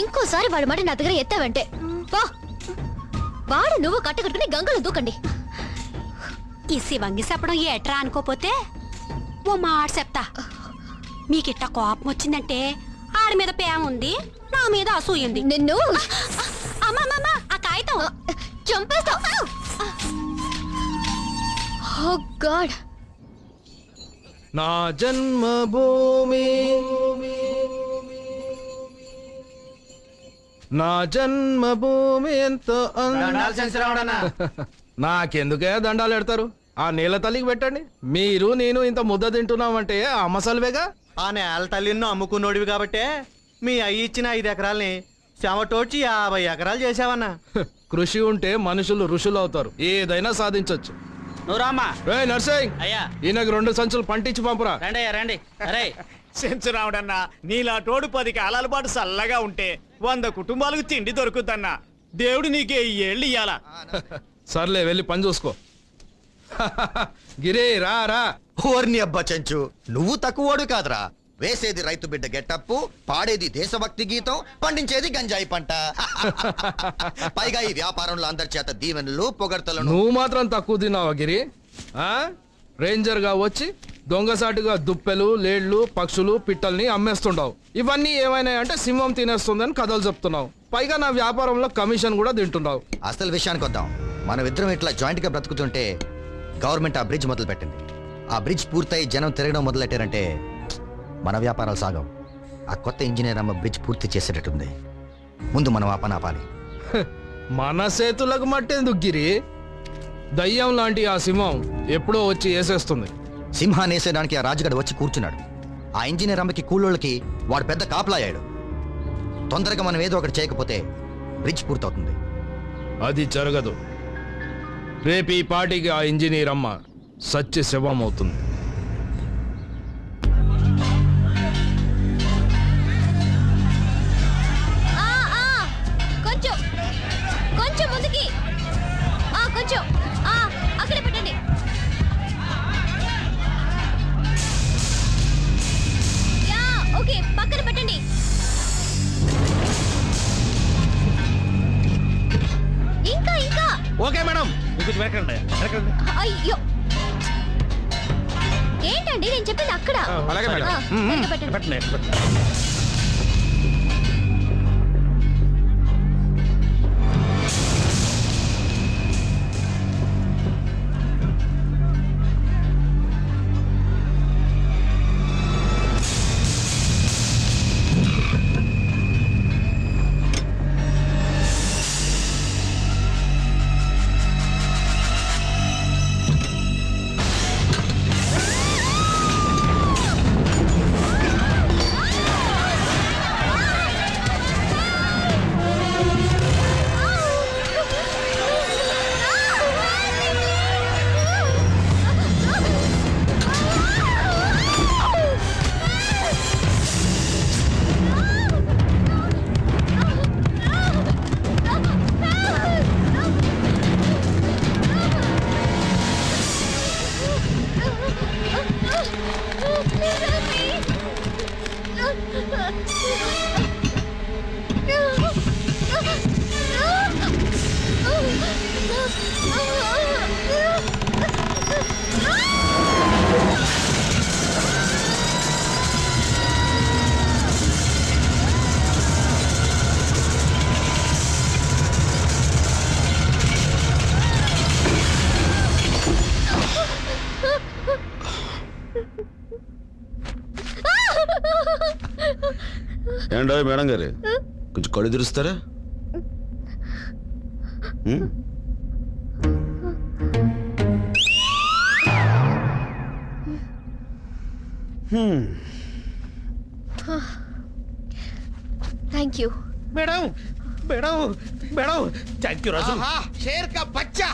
ఇంకోసారి వాడి మాట నా దగ్గర ఎత్తావంటే వాడు నువ్వు కట్టకట్టుకుని గంగలో దూకండి. ఈ శివంగి చెప్పడం ఏట్రా అనుకోపోతే ఓ మాట చెప్తా. మీకిట్ట కోపం వచ్చిందంటే ఆడి మీద ప్రేమ ఉంది, నా మీద అసూయింది. నిన్ను అమ్మమ్మ ఆ కాగితం చంపేస్తావు. ఓ గాడ్. నా జన్మభూమి నా జన్మభూమి ఎంతో నాకెందుకే దండాలు పెడతారు? ఆ నీళ్ళ తల్లికి పెట్టండి. మీరు నేను ఇంత ముద్ద తింటున్నామంటే అమ్మసలువేగా. ఆ నేల తల్లిని అమ్ముకున్నోడివి కాబట్టే మీ అయ్యి ఇచ్చిన 5 ఎకరాల్ని చెమటోడ్చి 50 ఎకరాలు చేసావన్నా. కృషి ఉంటే మనుషులు ఋషులు అవుతారు, ఏదైనా సాధించొచ్చు. నువ్వు రామ్మా. నర్సింగ్, అయ్యా, ఈయనకు 2 సంచులు పంటించి పంపురా. రండి అయ్యా రండి. అరే సెంచురావుడన్నా, నీలా తోడు 10 కాలాల పాటు చల్లగా ఉంటే 100 కుటుంబాలకు తిండి దొరుకుద్దన్నా. దేవుడు నీకే 7 ఏళ్ళు ఇయ్యాలా. సర్లే, వెళ్ళి పని చూసుకో. గిరి రా రా. ఓర్ని అబ్బా చెంచు, నువ్వు తక్కువోడు కాదురా. వేసేది రైతు బిడ్డ గెట్టప్పు, పాడేది దేశభక్తి గీతం, పండించేది గంజాయి పంట. పైగా ఈ వ్యాపారంలో అందరి చేత దీవెనలు పొగడ్తలను. నువ్వు మాత్రం తక్కువ తిన్నావా గిరి? రేంజర్ గా వచ్చి దొంగసాటుగా దుప్పెలు, లేళ్లు, పక్షులు, పిట్టల్ని అమ్మేస్తుండవు. ఇవన్నీ ఏమైనా అంటే సింహం తినేస్తుందని కథలు చెప్తున్నావు. పైగా నా వ్యాపారంలో కమిషన్ కూడా తింటున్నావు. అసలు విషయానికి వద్దాం. మనం ఇద్దరం ఇట్లా జాయింట్ గా బ్రతుకుతుంటే గవర్నమెంట్ ఆ బ్రిడ్జ్ మొదలు పెట్టింది. ఆ బ్రిడ్జ్ పూర్తయి జనం తిరగడం మొదలెట్టారంటే మన వ్యాపారాలు సాగవు. ఆ కొత్త ఇంజనీర్ అమ్మ బ్రిడ్జ్ పూర్తి చేసేటట్టుంది. ముందు మనం ఆ పని ఆపాలి. మన చేతులకు మట్టేందుకు గిరి? దయ్యం లాంటి ఆ సింహం ఎప్పుడో వచ్చి వేసేస్తుంది. సింహాన్ని వేసేయడానికి ఆ రాజుగాడు వచ్చి కూర్చున్నాడు. ఆ ఇంజనీర్ అమ్మకి కూలోళ్ళకి వాడు పెద్ద కాపలాయాడు. తొందరగా మనం ఏదో ఒకటి చేయకపోతే బ్రిడ్జ్ పూర్తవుతుంది. అది జరగదు. రేపు ఈ పార్టీకి ఆ ఇంజనీర్ అమ్మ సత్య శవం అవుతుంది. కొంచెం కొంచెం ముందుకి, కొంచెం అక్కడ పెట్టండి. ఓకే, పక్కన పెట్టండి. ఇంకా ఇంకా ఓకే మేడం. అయ్యో, ఏంటండి నేను చెప్పింది అక్కడ. అలాగే మేడం. పెట్టండి. ఏంటో మేడం గారు, కొంచెం కళ్ళు తెరుస్తారా? Thank you madam madam madam thank you Raju. ఆహా, షేర్ కా బచ్చా.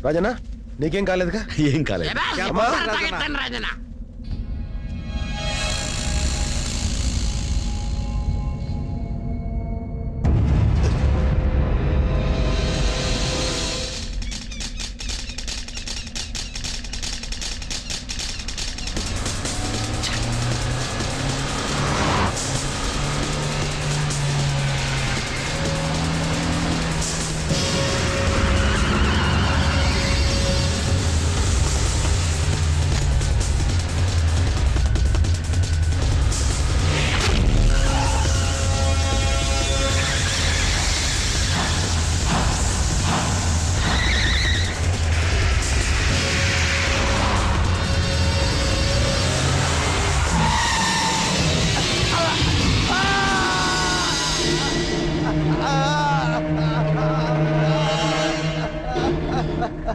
రాజనా నీకేం కాలేదుగా? ఏం కాలేదు. రాజనా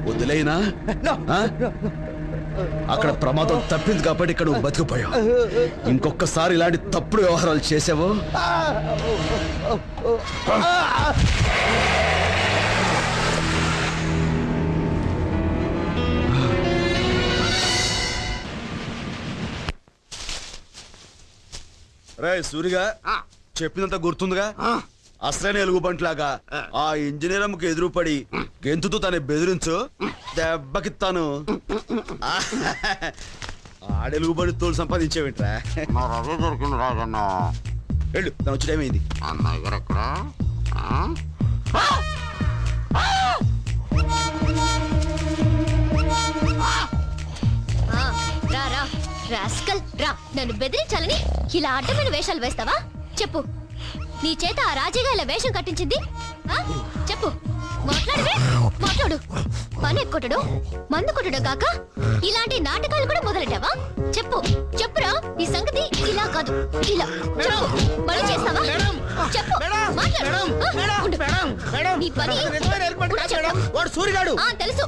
వదిలేనా? ఆ? అక్కడ ప్రమాదం తప్పింది కాబట్టి ఇక్కడ నువ్వు బతికిపోయావు. ఇంకొకసారి ఇలాంటి తప్పుడు వ్యవహారాలు చేసావు రే సూరిగా చెప్పినంత గుర్తుందిగా? అసలైన ఎలుగుబంట్లాగా ఆ ఇంజనీర్ అమ్మకి ఎదురుపడి గెంతుతూ తను బెదిరించు, దెబ్బకి తను ఆడెలుగుబడి తోలు సంపాదించేవింట్రా. దొరికింది రాజన్న. వెళ్ళు, తను వచ్చి టైం అయింది. అన్నయ్య గారు ఎక్కడ? రా రా రాస్కల్ రా. నన్ను బెదిరించాలని ఇలా అడ్డమైన వేషాలు వేస్తావా? చెప్పు, నీ చేత ఆ రాజీగా ఇలా వేషం కట్టించింది? చెప్పు, మాట్లాడవే, మాట్లాడు. పని ఎక్కుటడు, మందు కొట్టడం కాక ఇలాంటి నాటకాలు కూడా మొదలెట్టావా? చెప్పు, చెప్పురా. ఈ సంగతి ఇలా కాదు, ఇలా చెప్పు. మళ్ళీ చేస్తావా? చెప్పు, మాట్లాడు. నీ పని వాడు సూరిగాడు. తెలుసు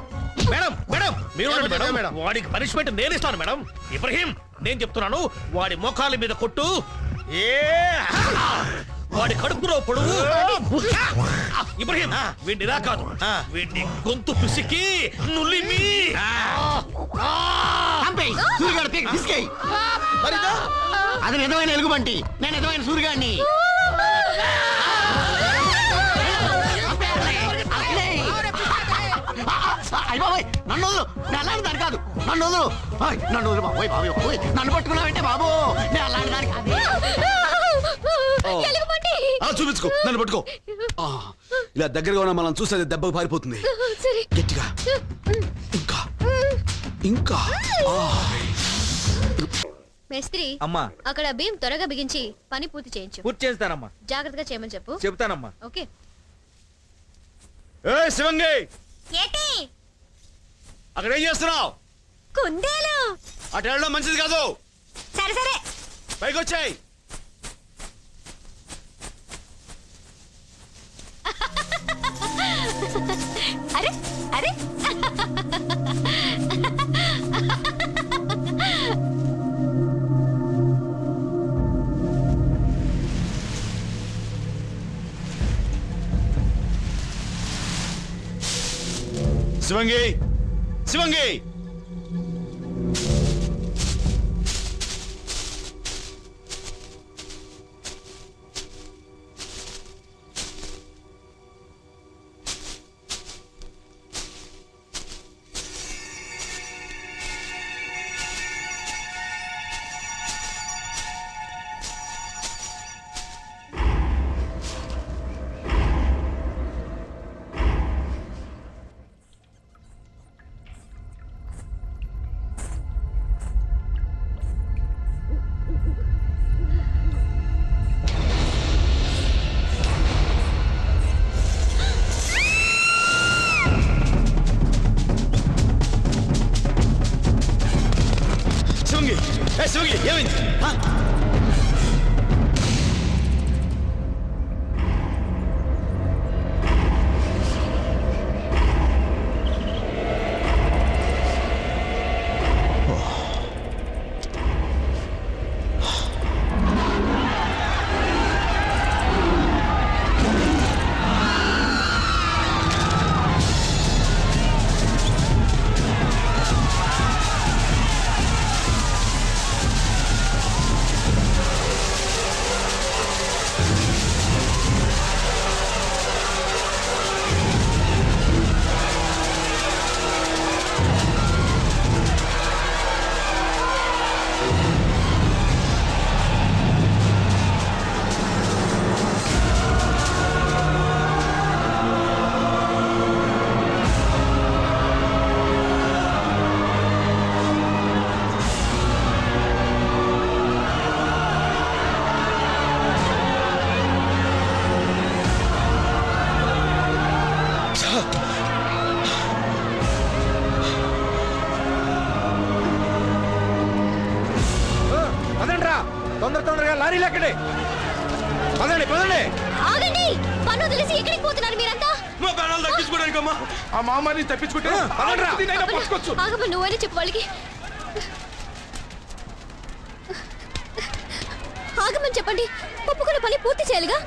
మేడం మేడం మీరు ఉండండి మేడం. వాడికి పనిష్మెంట్ నేను ఇస్తాను మేడం. ఇబ్రహీం, నేను చెప్తున్నాను, వాడి మోకాల మీద కొట్టు. వాడి కడుపులో పొడువు. ఇబ్రహీం, వీడిని ఇలా కాదు, వీడిని గొంతు పిసికి నులిమి. అది నిజమైన ఎలుగుబంటి, నేను నిజమైన సూరిగాడిని. అయ్య బాబోయ్, నన్ను వదులు. నేను అలాంటి దాని కాదు, నన్ను వదులు. నన్ను వదులు బాబోయ్. బాబోయ్ నన్ను పట్టుకున్నావంటే బాబు, నేను అలాంటి దానికి. చూపించుకో, నన్ను పట్టుకో. ఇలా దగ్గరగా ఉన్న మనం చూస్తే దెబ్బకు పారిపోతుంది. గట్టిగా ఇంకా ఇంకా. మేస్త్రి అమ్మా, అక్కడ భీమ్ త్వరగా బిగించి పని పూర్తి చేయించు. పూర్తి చేస్తానమ్మా. జాగ్రత్తగా చేయమని చెప్పు. చెప్తానమ్మా. ఓకే. శివంగి, ఏటి అక్కడ ఏం చేస్తున్నావు? కుందేలు. అటు వెళ్ళడం మంచిది కాదు. సరే సరే, పైకి వచ్చాయి. అరే అరే, శివంగి, శివంగి, లారీలు ఎక్కడే పదండి పదండి. ఆగండి, పన్ను తెలిసి ఎక్కడికి పోతున్నారు మీరంతా? మా ప్రాణాలు దక్కించుకోవడానికమ్మా ఆ మామని తప్పించుకుంటే పట్టుకోవచ్చు. ఆగమని నువ్వని చెప్పు వాళ్ళకి. ఆగమని చెప్పండి, ఒప్పుకున్న పని పూర్తి చేయాలిగా.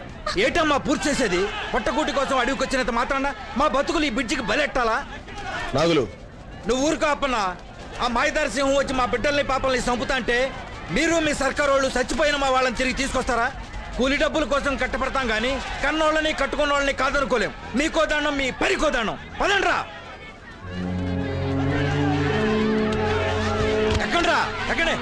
ఏటమ్మా పూర్తి చేసేది? పొట్టకూటి కోసం అడవికి వచ్చినంత మాత్రాన మా బతుకులు ఈ బ్రిడ్జికి బలెట్టాలా? నాగులు నువ్వు ఊరుకో అప్పన్న. ఆ మాయదారి సింహం వచ్చి మా బిడ్డల్ని పాపల్ని చంపుతా అంటే మీరు మీ సర్కారు వాళ్ళు చచ్చిపోయిన మా వాళ్ళని తిరిగి తీసుకొస్తారా? కూలి డబ్బుల కోసం కట్టపడతాం గాని కన్నోళ్ళని కట్టుకున్న వాళ్ళని కాదనుకోలేం. మీకో దండం, మీ పరికో దండం. పదండ్రా. ఎక్కండ్రా, ఎక్కడే.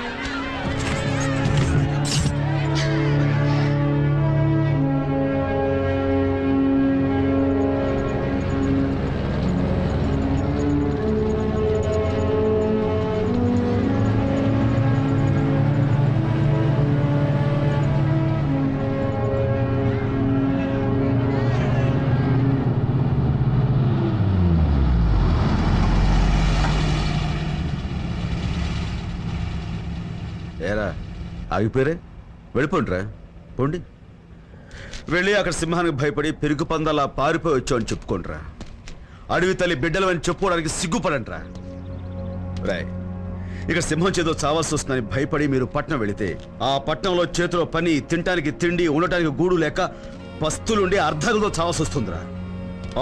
ఏరా ఆగిపోయారే, వెళ్ళిపోండిరా, పోండి. వెళ్ళి అక్కడ సింహానికి భయపడి పెరుగు పందాలా పారిపోయి వచ్చామని చెప్పుకోండిరా. అడవి తల్లి బిడ్డలమని చెప్పుకోవడానికి సిగ్గుపడండిరా. రాయ్, ఇక సింహం చేతో చావాల్సి వస్తుందని భయపడి మీరు పట్నం వెళితే ఆ పట్నంలో చేతిలో పని, తినటానికి తిండి, ఉండటానికి గూడు లేక పస్తులుండి అర్ధాలతో చావాల్సి వస్తుందిరా.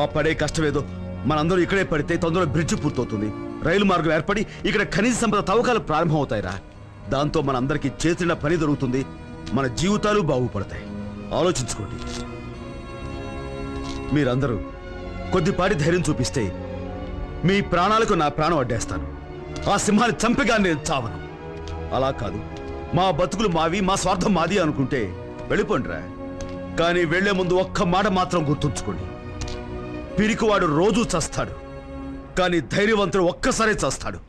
ఆ పడే కష్టమేదో మనందరూ ఇక్కడే పడితే తొందరలో బ్రిడ్జి పూర్తవుతుంది, రైలు మార్గం ఏర్పడి ఇక్కడ ఖనిజ సంపద తవ్వకాలు ప్రారంభం అవుతాయిరా. దాంతో మనందరికీ చేతిన పని దొరుకుతుంది, మన జీవితాలు బాగుపడతాయి. ఆలోచించుకోండి. మీరందరూ కొద్దిపాటి ధైర్యం చూపిస్తే మీ ప్రాణాలకు నా ప్రాణం అడ్డేస్తాను. ఆ సింహాన్ని చంపిగా నేను చావను. అలా కాదు, మా బతుకులు మావి, మా స్వార్థం మాది అనుకుంటే వెళ్ళిపోండిరా. కానీ వెళ్లే ముందు ఒక్క మాట మాత్రం గుర్తుంచుకోండి. పిరికివాడు రోజూ చస్తాడు, కానీ ధైర్యవంతుడు ఒక్కసారే చస్తాడు.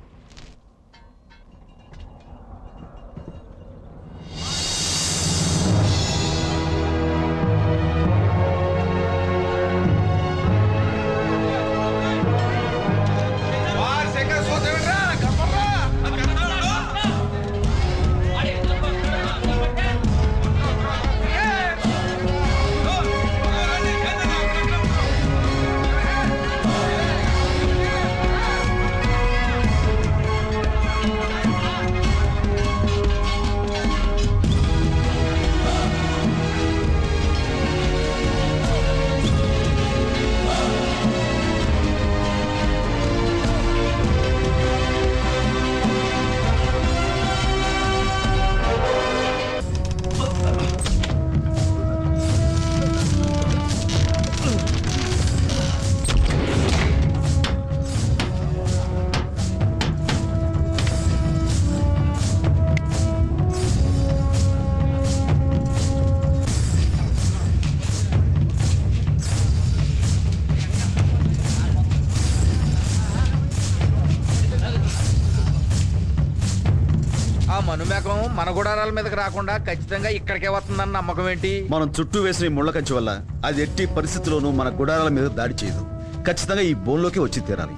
మనుమేకం మన గుడారాల మీదకి రాకుండా ఖచ్చితంగా ఇక్కడికే వస్తుందన్న నమ్మకం ఏంటి? మనం చుట్టూ వేసిన ఈ ముళ్ళ కంచి వల్ల అది ఎట్టి పరిస్థితుల్లోనూ మన గుడారాల మీద దాడి చేయదు. ఖచ్చితంగా ఈ బోన్లోకి వచ్చి తీరాలి.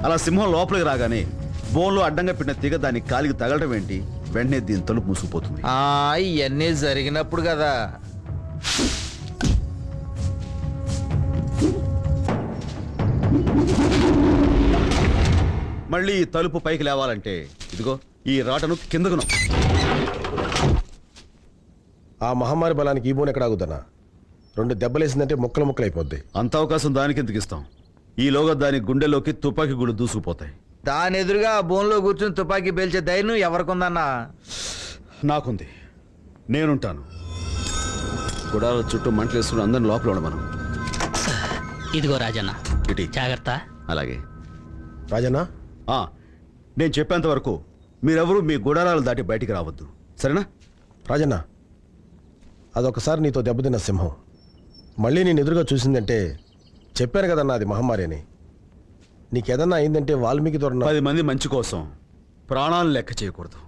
అలా సింహం లోపలికి రాగానే బోన్లో అడ్డంగా పెట్టిన తీగ దాని కాలికి తగలడం ఏంటి, వెంటనే దీని తలుపు మూసుకుపోతుంది. ఇవన్నీ జరిగినప్పుడు కదా. మళ్ళీ ఈ తలుపు పైకి లేవాలంటే ఇదిగో ఈ రాటను కిందకును. ఆ మహమ్మారి బలానికి ఈ బోన్ ఎక్కడ ఆగుద్దనా? 2 దెబ్బలేసిందంటే ముక్కలు ముక్కలు అయిపోద్ది. అంత అవకాశం దానికి ఎందుకు ఇస్తాం? ఈలోగా దాని గుండెలోకి తుపాకీ గుళ్ళు దూసుకుపోతాయి. దాని ఎదురుగా ఆ బోన్లో కూర్చుని తుపాకీ పేల్చే ధైర్యం ఎవరికుందన్నా? నాకుంది, నేనుంటాను. గుడాల చుట్టూ మంటలేసుకుని అందరిని లోపల ఉండమను. ఇదిగో రాజన్న, ఇటీ జాగ్రత్త. అలాగే రాజన్నా, నేను చెప్పేంత వరకు మీరెవరూ మీ గుడారాలు దాటి బయటికి రావద్దు, సరేనా? రాజన్న, అదొకసారి నీతో దెబ్బతిన్న సింహం మళ్ళీ నేను ఎదురుగా చూసిందంటే చెప్పాను కదన్నా అది మహమ్మారి అని. నీకేదన్నా అయిందంటే వాల్మీకి దొరన 10 మంది మంచి కోసం ప్రాణాలను లెక్క చేయకూడదు.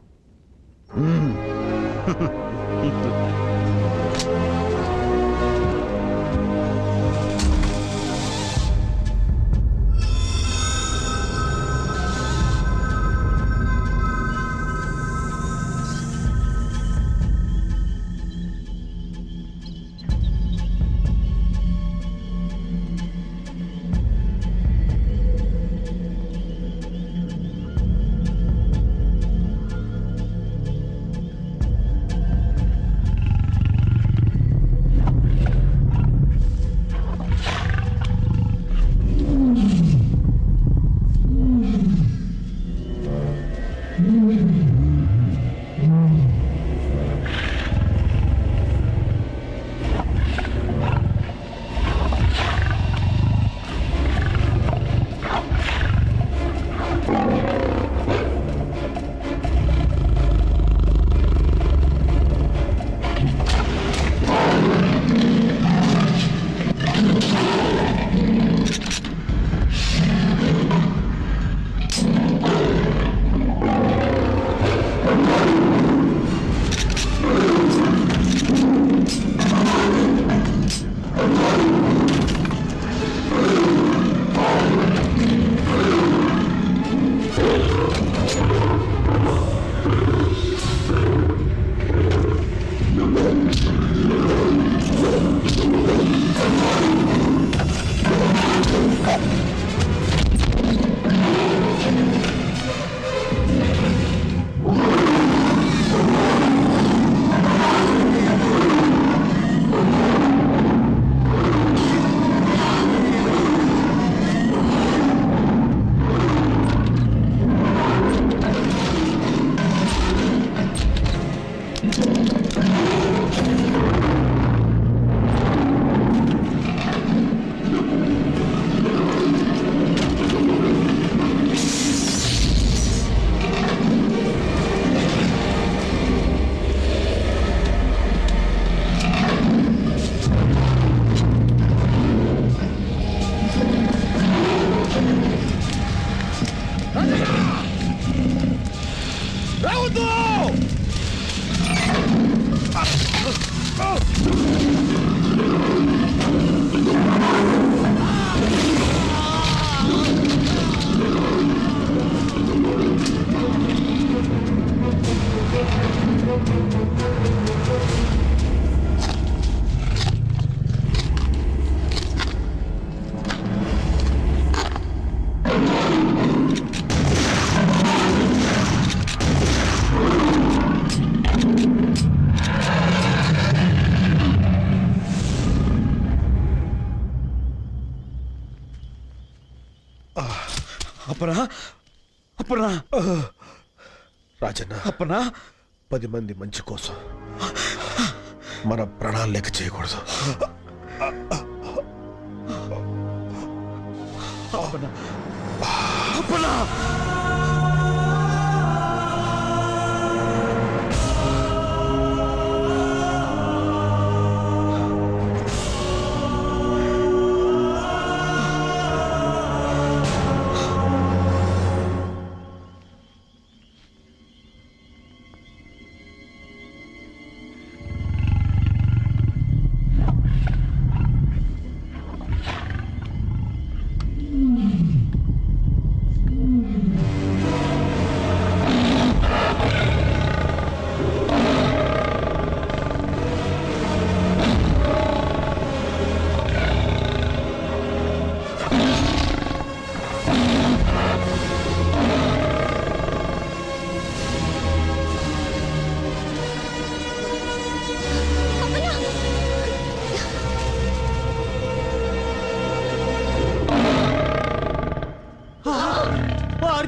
అప్పనా అప్పనా రాజన్న అప్పనా 10 మంది మంచి కోసం మన ప్రాణాలు లెక్క చేయకూడదు. అప్పనా అప్పనా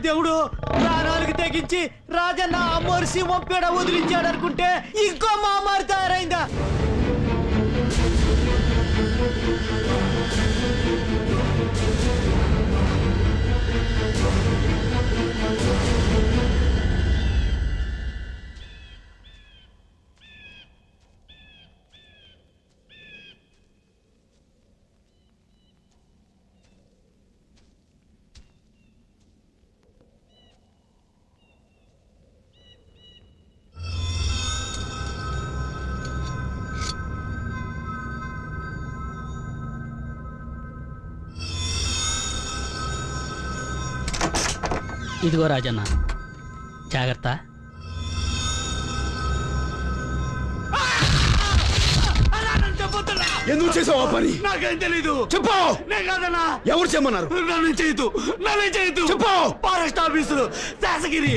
దేవుడు ప్రాణాలకు తెగించి రాజన్న అమ్మోరు సింహం పేడ వదిలించాడు అనుకుంటే ఇంకో మామారు తయారైందా? ఇదిగో రాజన్న, జాగ్రత్త. ఎందుకు చేసావు ఆ పని? నాకేం తెలీదు. చెప్పు. నేను కాదన్నా. ఎవరు చెప్పమన్నారు? నన్ను చేయొద్దు, నన్ను చేయొద్దు. చెప్పు. ఫారెస్ట్ ఆఫీసులు శాసగిరి.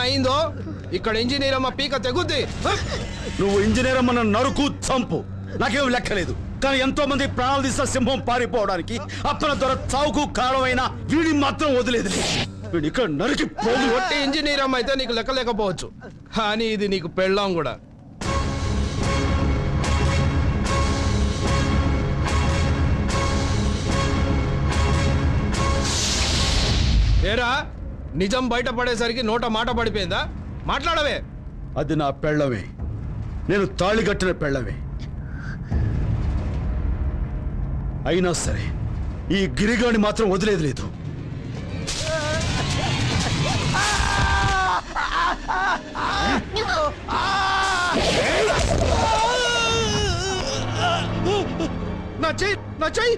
అయిందో ఇక్కడ ఇంజనీర్ అమ్మ పీక తెగుద్ది. నువ్వు ఇంజనీర్ అమ్మను నరుకు చంపు, నాకేం లెక్కలేదు. కానీ ఎంతో మంది ప్రాణాలు తీసిన సింహం పారిపోవడానికి అప్పన దొర చావుకు కారణమైన వీడిని మాత్రం వదిలేదు. వీడు ఇక్కడ నరికి పోగు. ఒట్టి ఇంజనీర్ అమ్మ అయితే నీకు లెక్క లేకపోవచ్చు, కానీ ఇది నీకు పెళ్ళాం కూడా. ఏరా నిజం బయటపడేసరికి నోట మాట పడిపోయిందా? మాట్లాడవే. అది నా పెళ్ళమే, నేను తాళి కట్టిన పెళ్ళమే. అయినా సరే ఈ గిరిగాని మాత్రం వదిలేదు లేదు. నా చెయ్యి, నా చెయ్యి.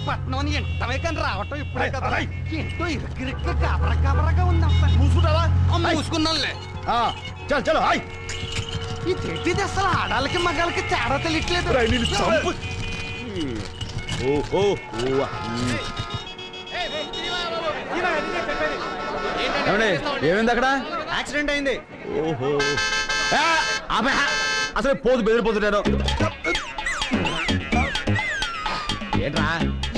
పట్నం ఎంటమే కానీ రావటం ఇప్పుడే కదా. ఏంటో ఇరుకిరిక్క కాబరగా ఉందమ్మా. మూసుకుంటావా? మూసుకున్నానులే. చల్ చలో. ఇదేంటి అసలు ఆడాలకి మగాలకి తేడా తెలియట్లేదు. ఏమైంది అక్కడ? యాక్సిడెంట్ అయింది. ఓహో, అసలు పోదు బెదిరిపోతున్నాను. ఏంట్రా?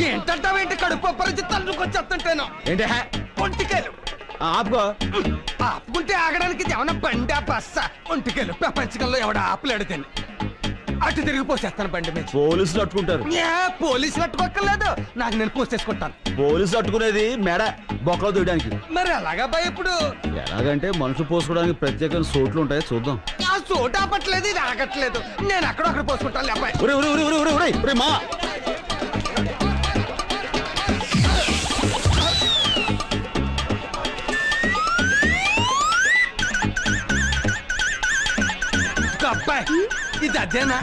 ఏంటంటావేంటి? కడుపు పరిస్థితి తల్లుకొచ్చేస్తుంటేను. ఏంటి ఒంటికేలు ఆపుకో. ఆపుకుంటే ఆగడానికి ఏమన్నా బండి బస్స? ఒంటికేలు ప్రపంచకంలో ఎవడ ఆపలేడు తిని అటు తిరిగి పోసేస్తాను బండి మీద. పోలీసులు అట్టుకుంటారు. పోలీసులు అట్టుకోక్కర్లేదు, నాకు నేను పోసేసుకుంటాను. పోలీసులు అట్టుకునేది మెడ బొక్కలో దూయడానికి. మరి ఎలాగా భయ ఇప్పుడు? ఎలాగంటే మనుషులు పోసుకోవడానికి ప్రత్యేకమైన సోట్లు ఉంటాయి, చూద్దాం. ఆ చోటు ఆపట్లేదు, ఇది ఆగట్లేదు. నేను అక్కడ పోసుకుంటాను. అబ్బాయి మా అబ్బాయి ఇది అదేనా?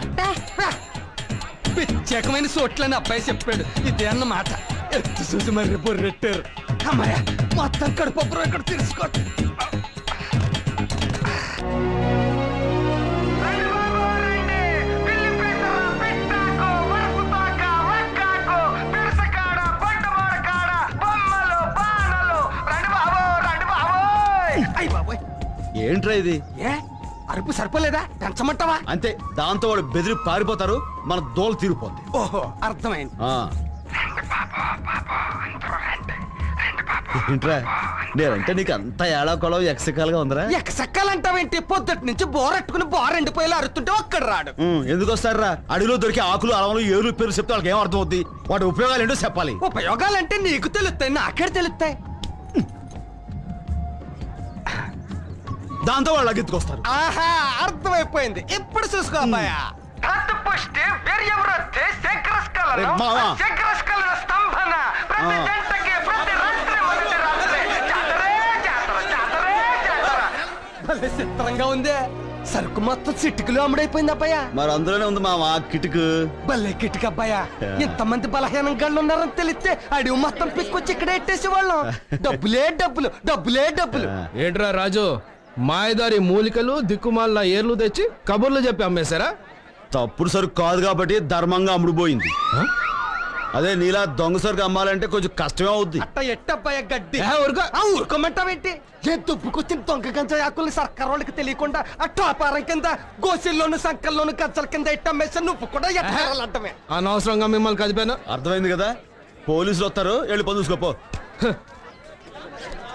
ప్రత్యేకమైన చోట్లని అబ్బాయి చెప్పాడు. ఇదే అన్నమాట. ఎత్తు చూసి మరి బొర్రెట్టారు. అమ్మాయ మొత్తం కడుపు ఇక్కడ తీసుకో. ఏంట్రా ఇది? ఏ అరుపు సరిపోలేదా? పెంచమంటావా? అంతే, దాంతో వాడు బెదిరి పారిపోతారు, మన దోలు తీరిపోద్ది. ఓహో, అర్థమైంది. ఏంట్రా నేనంటే నీకు అంత ఏడా కొలవ ఎక్సకాలుగా ఉందరా? ఎక్సక్కాలంటావేంటి? పొద్దుటి నుంచి బోరెట్టుకుని బోరెండిపోయేలా అరుతుంటే ఒక్కడు రాడు. ఎందుకు వస్తారా? అడవిలో దొరికి ఆకులు అలవలు ఏరు పేరు చెప్తే వాళ్ళకి ఏం అర్థం అవుద్ది? వాటి ఉపయోగాలు ఏంటో చెప్పాలి. ఉపయోగాలంటే నీకు తెలుస్తాయి, నాకే తెలుస్తాయి. దాంతో వాళ్ళు లగెత్తుకొస్తారు. ఆహా, అర్థమైపోయింది. ఇప్పుడు చూసుకో అబ్బాయా, ధతుపుష్టి వీర్యవృద్ధి శంకరస్కలనం మావా. శంకరస్కలన స్తంభన ప్రతి జంటకి ప్రతి రాత్రి మొదటి రాత్రి జాతరే జాతర జాతరే జాతర. భలే చిత్రంగా ఉందే. సరుకు మొత్తం చిట్టుకులు అమ్ముడైపోయింది అబ్బాయ. మరి అందులోనే ఉంది మావా కిటుకు. భలే కిటిక అబ్బాయ. ఇంతమంది బలహీనం గళ్ళు ఉన్నారని తెలిస్తే అడివి మొత్తం పిక్కొచ్చి ఇక్కడ ఎట్టేసేవాళ్ళం. డబ్బులే డబ్బులు డబ్బులే డబ్బులు. ఏంట్రా రాజు, మాయదారి మూలికలు దిక్కుమాల ఏర్లు తెచ్చి కబుర్లు చెప్పి అమ్మేశారా? తప్పుడు సరుకు కాదు కాబట్టి ధర్మంగా అమ్ముడుపోయింది. అదే నీలా దొంగ సరుకు అమ్మాలంటే కొంచెం కష్టమే అవుద్ది. అట్ట ఎట్టబ్బాయ గడ్డి. ఊరుకో. ఊరుకోమంటావేంటి? ఏ దుబ్బుకొచ్చిన దొంగ గంజా ఆకుల్ని సర్కార్ వాళ్ళకి తెలియకుండా ఆ టోపారం కింద గోసిల్లోను సంకల్లోను గజ్జల కింద ఎట్టమ్మేసా నువ్వు కూడా ఎట్టాలంటమే. అనవసరంగా మిమ్మల్ని కదిపాను. అర్థమైంది కదా, పోలీసులు వస్తారు, వెళ్ళి పని చూసుకోపో.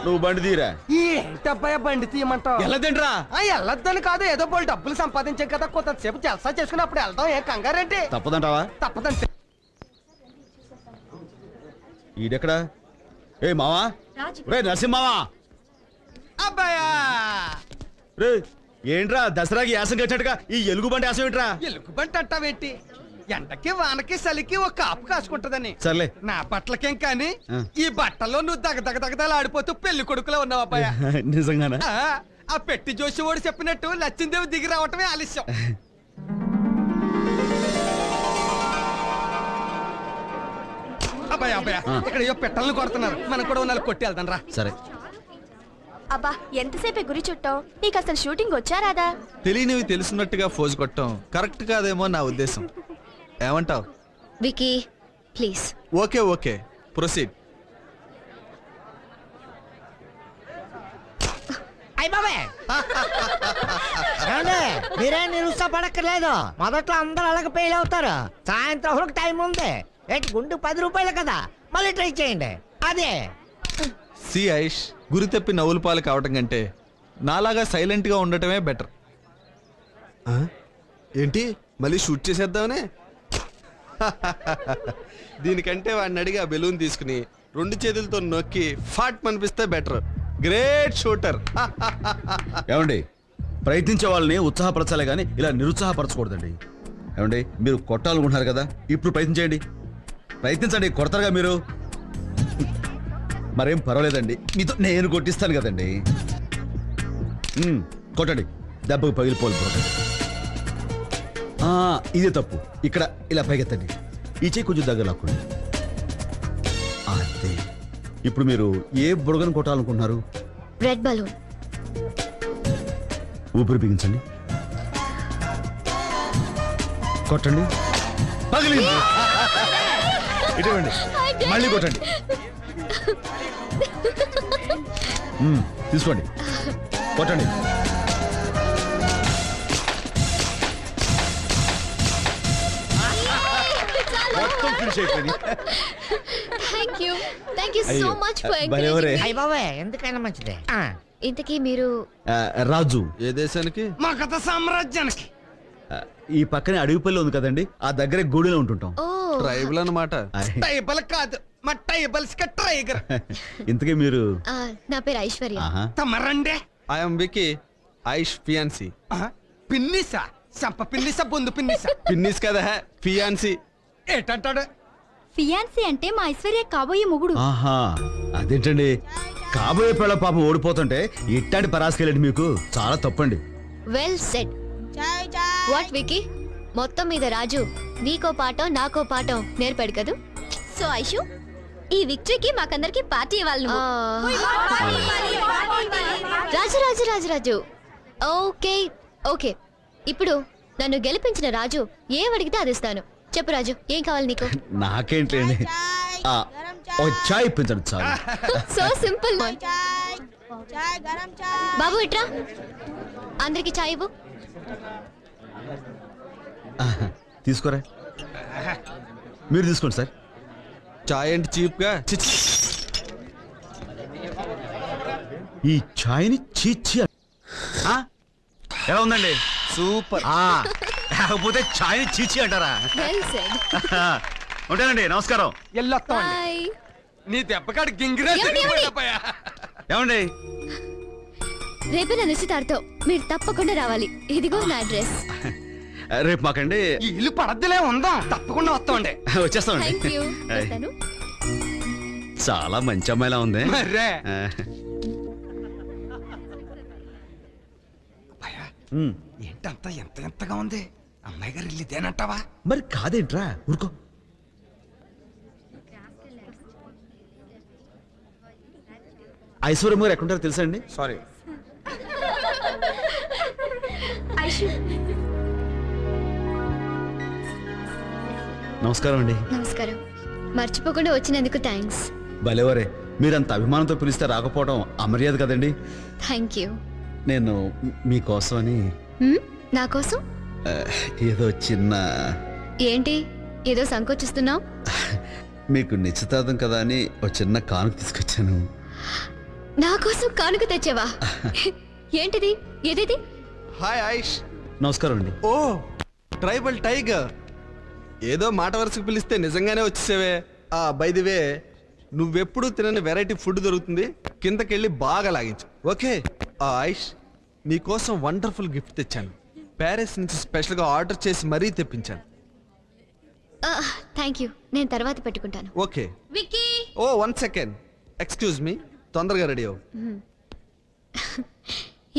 నువ్వు బండి తీరా. ఏంటబ్బాయ బండి తీయమంటావు? ఎలా తింటరా? వెళ్ళొద్దని కాదు, ఏదో పోయి డబ్బులు సంపాదించాం కదా, కొంతసేపు జలసా చేసుకుని అప్పుడు వెళ్దాం. ఏ కంగారేంటి? తప్పదంటావా? తప్పదంటే ఈడెక్కడా? ఏ మావా, రే నరసింహావా. అబ్బాయా రే ఏంట్రా దసరాకి యాసం కట్టినట్టుగా ఈ ఎలుగు బండి యాసం ఏంట్రా? ఎలుగుబంటి అంటావేంటి? ఎండకి వానకి చలికి ఒక కాపు కాసుకుంటదని. సర్లే. నా పట్లకేం కానీ ఆ. ఈ బట్టల్లో నువ్వు దగదగదగదలాడిపోతూ పెళ్లి కొడుకులో ఉన్నావు అబ్బాయ. నిజంగానా? ఆ పెట్టి జోషివాడు చెప్పినట్టు లచ్చిందేవి దిగి రావటమే ఆలస్యం. అబ్బాయ అబ్బాయ ఇక్కడ ఏవో పెట్టలను కొడుతున్నారు, మనం కూడా ఉన్నాళ్ళు కొట్టి వెళ్దాం రా. సరే. అబ్బా ఎంతసేపే గురి చుట్టావు? నీకు అసలు షూటింగ్ వచ్చారాదా? తెలియనివి తెలుసున్నట్టుగా ఫోజు కొట్టడం కరెక్ట్ కాదేమో నా ఉద్దేశం. ఏమంటావ్? Vicky please. Okay okay proceed. అయ్య బాబే మీరే నిరుత్సాహపడక్కర్లేదు. మొదట్లో అందరూ అలాగే ఫెయిల్ అవుతారు. సాయంత్రం వరకు టైం ఉంది. ఏంటి గుండు 10 రూపాయలు కదా, మళ్ళీ ట్రై చేయండి. అదే సి ఐష్, గురి తప్పి నవ్వుల పాలు కావటం కంటే నాలాగా సైలెంట్ గా ఉండటమే బెటర్. ఏంటి మళ్ళీ షూట్ చేసేద్దామనే? దీనికంటే వాడిని అడిగి ఆ బెలూన్ తీసుకుని 2 చేతులతో నొక్కి ఫాట్ మనిపిస్తే బెటర్. Great shooter. ఏమండి, ప్రయత్నించే వాళ్ళని ఉత్సాహపరచాలే కానీ ఇలా నిరుత్సాహపరచకూడదండి. ఏమండి, మీరు కొట్టాలనుకుంటున్నారు కదా, ఇప్పుడు ప్రయత్నించండి. ప్రయత్నించండి, కొడతారుగా మీరు. మరేం పర్వాలేదండి, మీతో నేను కొట్టిస్తాను కదండి. కొట్టండి, దెబ్బకు పగిలిపోవాలి. ఇదే తప్పు. ఇక్కడ ఇలా పైకెత్తండి, ఈ చెయ్యి కొంచెం దగ్గర లాక్కోండి. అంతే. ఇప్పుడు మీరు ఏ బుడగను కొట్టాలనుకుంటున్నారు? Red balloon. ఊపిరి బిగించండి, కొట్టండి. పగిలింది. ఇటువంటి మళ్ళీ కొట్టండి. తీసుకోండి, కొట్టండి. మొత్తం ఫినిష్ అయిపోయింది. Thank you so much for encouraging. అయ్య బాబే ఎందుకైనా మంచిదే. ఇంతకీ మీరు రాజు ఏ దేశానికి? మా గత సామ్రాజ్యానికి. ఈ పక్కనే అడవిపల్లి ఉంది కదండి, ఆ దగ్గరే గూడిలో ఉంటుంటాం. ట్రైబల్ అన్నమాట. టైబల్ కాదు, మా టైబల్స్ కి టైగర్. ఇంతకీ మీరు? నా పేరు ఐశ్వర్య. తమరండే? I'm Vicky, Aish fiance. పిన్నిసా? చంప పిన్నిసా, బొందు పిన్నిసా? పిన్నిస్ కదా, ఫియాన్సీ. ఏటంటాడు? ఫియాన్సీ అంటే మా ఐశ్వర్య కాబోయే మొగుడు. ఆహా, అదేంటండి, కాబోయే పిల్ల పాపం ఓడిపోతుంటే ఇట్టాంటి పరాసుకెళ్ళండి, మీకు చాలా తప్పండి. Well said. వాట్ వికీ, మొత్తం మీద రాజు నీకో పాఠం నాకో పాఠం నేర్పాడు కదూ. సో ఐషు, ఈ విక్టరీకి మాకందరికి పార్టీ ఇవ్వాలి. రాజు రాజు రాజు రాజు ఓకే ఓకే. ఇప్పుడు నన్ను గెలిపించిన రాజు ఏం అడిగితే అది ఇస్తాను. చెప్పు రాజు, ఏం కావాలి నీకు? నాకేంటండి, ఓ చాయ్ ఇప్పించండి చాలు. So simple. బాబు ఇట్రా, అందరికి చాయ్ ఇవ్వు. తీసుకోరా, మీరు తీసుకోండి సార్. చాయ్ అంటే చీప్ గా. ఈ చాయ్ని చీచి ఎలా ఉందండి? సూపర్. కాకపోతే చాయ్ని చీచి అంటారా? ఉంటానండి, నమస్కారం. నీ దెబ్బకాడు గింగిరా. ఏమండి, రేపే నా నిశ్చితార్థం, మీరు తప్పకుండా రావాలి. ఇదిగో నా అడ్రస్. రేపు మాకండి ఈ ఇల్లు పడద్దులే ఉందాం తప్పకుండా వస్తామండి వచ్చేస్తామండి చాలా మంచి అమ్మాయిలా ఉంది మర్రే. ఏంటంతా ఎంత ఎంతగా ఉంది అమ్మాయి గారు ఇల్లు ఇదేనంటావా మరి కాదేంట్రా ఊరుకో ఐశ్వర్యం గారు ఎక్కడుంటారో తెలుసా అండి సారీ నమస్కారం అండి నమస్కారం మర్చిపోకుండా వచ్చినందుకు థ్యాంక్స్ భలేవరే మీరంత అభిమానంతో పిలిస్తే రాకపోవడం అమర్యాద కదండి థ్యాంక్ యూ నేను మీకోసమని నా కోసం ఏదో చిన్న ఏంటి ఏదో సంకోచిస్తున్నావు మీకు నిశ్చితార్థం కదా అని ఒక చిన్న కానుక తీసుకొచ్చాను నా కోసం కానుక తెచ్చావా ఏంటిది ఏదేది హాయ్ ఆయుష్ నమస్కారం అండి ఓ ట్రైబల్ టైగర్ ఏదో మాట వరుసకు పిలిస్తే నిజంగానే వచ్చేసేవే బై ది వే నువ్వెప్పుడు తినని వెరైటీ ఫుడ్ దొరుకుతుంది కిందకెళ్ళి బాగా లాగించు ఓకే ఆయుష్ నీకోసం వండర్ఫుల్ గిఫ్ట్ తెచ్చాను ప్యారిస్ నుంచి స్పెషల్గా ఆర్డర్ చేసి మరీ తెప్పించాను థ్యాంక్ యూ నేను తర్వాత పెట్టుకుంటాను ఓకే విక్కీ ఓ 1 సెకండ్ ఎక్స్క్యూజ్ మీ తొందరగా రెడీ అవ్వు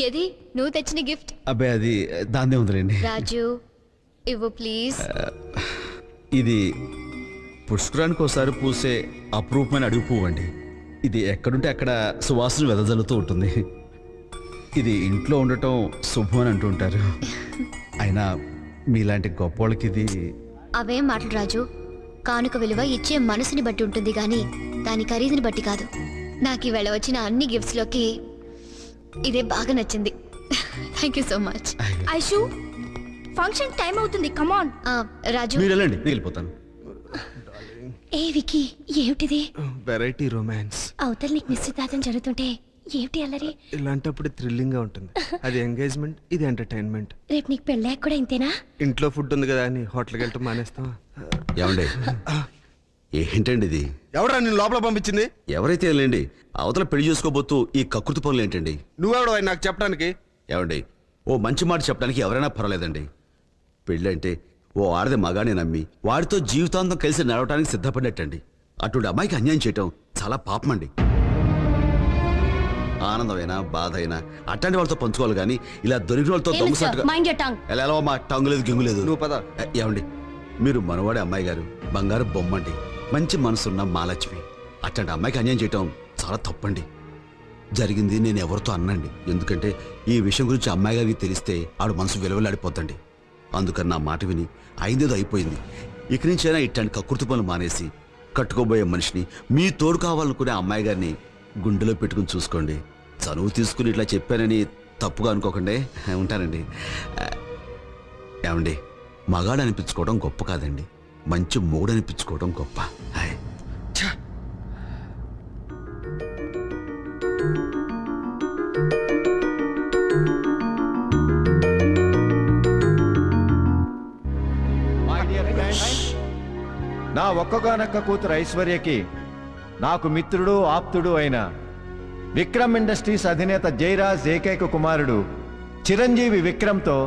ఏది నువ్వు తెచ్చిన గిఫ్ట్ అబ్బాయి అది దాన్నే ఉందిలేండి రాజు ఇవ్వు ప్లీజ్ ఇది పుష్కరానికి ఒకసారి పూసే అపురూపమైన అడుగు పువ్వు అండి ఇది ఎక్కడుంటే అక్కడ సువాసన వెదజల్లుతూ ఉంటుంది ఇది ఇంట్లో ఉండటం శుభం అని అంటూ ఉంటారు అయినా మీలాంటి గొప్ప వాళ్ళకి ఇది అవేం మాటలు రాజు కానుక విలువ ఇచ్చే మనసుని బట్టి ఉంటుంది గాని దాని ఖరీదుని బట్టి కాదు నాకు ఈవేళ వచ్చిన అన్ని గిఫ్ట్స్ లోకి ఇదే బాగా నచ్చింది thank you so much Aishu function time అవుతుంది కమాన్ రాజు మీరు వెళ్ళండి నేను వెళ్ళిపోతాను ఏ వికీ ఏమిటిది వెరైటీ రొమాన్స్ అవతల నీకు నిశ్చితార్థం జరుగుతుంటే ఏమిటి అల్లరి ఇలాంటప్పుడు థ్రిల్లింగ్ గా ఉంటుంది అది ఎంగేజ్మెంట్ ఇది ఎంటర్టైన్మెంట్ రేపు నీకు పెళ్ళాక కూడా ఇంతేనా ఇంట్లో ఫుడ్ ఉంది కదా అని హోటల్కి వెళ్ళటం మానేస్తావా ఏమండి ఏంటండి ఇది ఎవరా నేను లోపల పంపించింది ఎవరైతే లేండి అవతల పెళ్లి చేసుకోబోతూ ఈ కకృతి పనులు ఏంటండి నువ్వెవడో నాకు చెప్పడానికి ఏమండి ఓ మంచి మాట చెప్పడానికి ఎవరైనా పర్వాలేదండి పెళ్ళి అంటే ఓ ఆడది మగానే నమ్మి వాడితో జీవితాంతం కలిసి నడవటానికి సిద్ధపడినట్టండి అటువంటి అమ్మాయికి అన్యాయం చేయటం చాలా పాపమండి ఆనందమైనా బాధ అయినా అట్లాంటి వాళ్ళతో పంచుకోవాలి కానీ ఇలా దొరికిన వాళ్ళతో దొంగసాటుగా ఎలా మా టంగు లేదు గింగు లేదు నువ్వు పద ఏమండి మీరు మనవాడే అమ్మాయి గారు బంగారు బొమ్మండి మంచి మనసున్న మాలక్ష్మి అట్లాంటి అమ్మాయికి అన్యాయం చేయటం చాలా తప్పండి జరిగింది నేను ఎవరితో అన్నండి ఎందుకంటే ఈ విషయం గురించి అమ్మాయి గారికి తెలిస్తే ఆడు మనసు విలువలాడిపోతండి అందుకని నా మాట విని అయిందేదో అయిపోయింది ఇక నుంచైనా ఇట్లాంటి కకృతి పనులు మానేసి కట్టుకోబోయే మనిషిని మీ తోడు కావాలనుకునే అమ్మాయి గారిని గుండెలో పెట్టుకుని చూసుకోండి చనువు తీసుకుని ఇట్లా చెప్పానని తప్పుగా అనుకోకండి ఉంటానండి ఏమండి మగాడు అనిపించుకోవడం గొప్ప కాదండి మంచి మూడు అనిపించుకోవడం గొప్ప హాయ్ నా ఒక్కగానొక్క కూతురు ఐశ్వర్యకి నాకు మిత్రుడు ఆప్తుడు అయిన విక్రమ్ ఇండస్ట్రీస్ అధినేత జయరాజ్ ఏకైక కుమారుడు చిరంజీవి విక్రమ్తో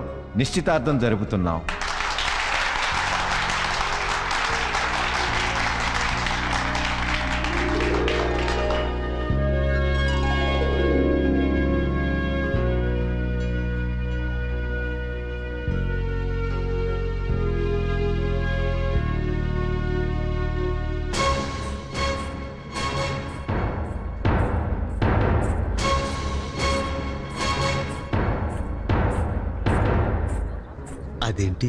నిశ్చితార్థం జరుపుతున్నాం. అదేంటి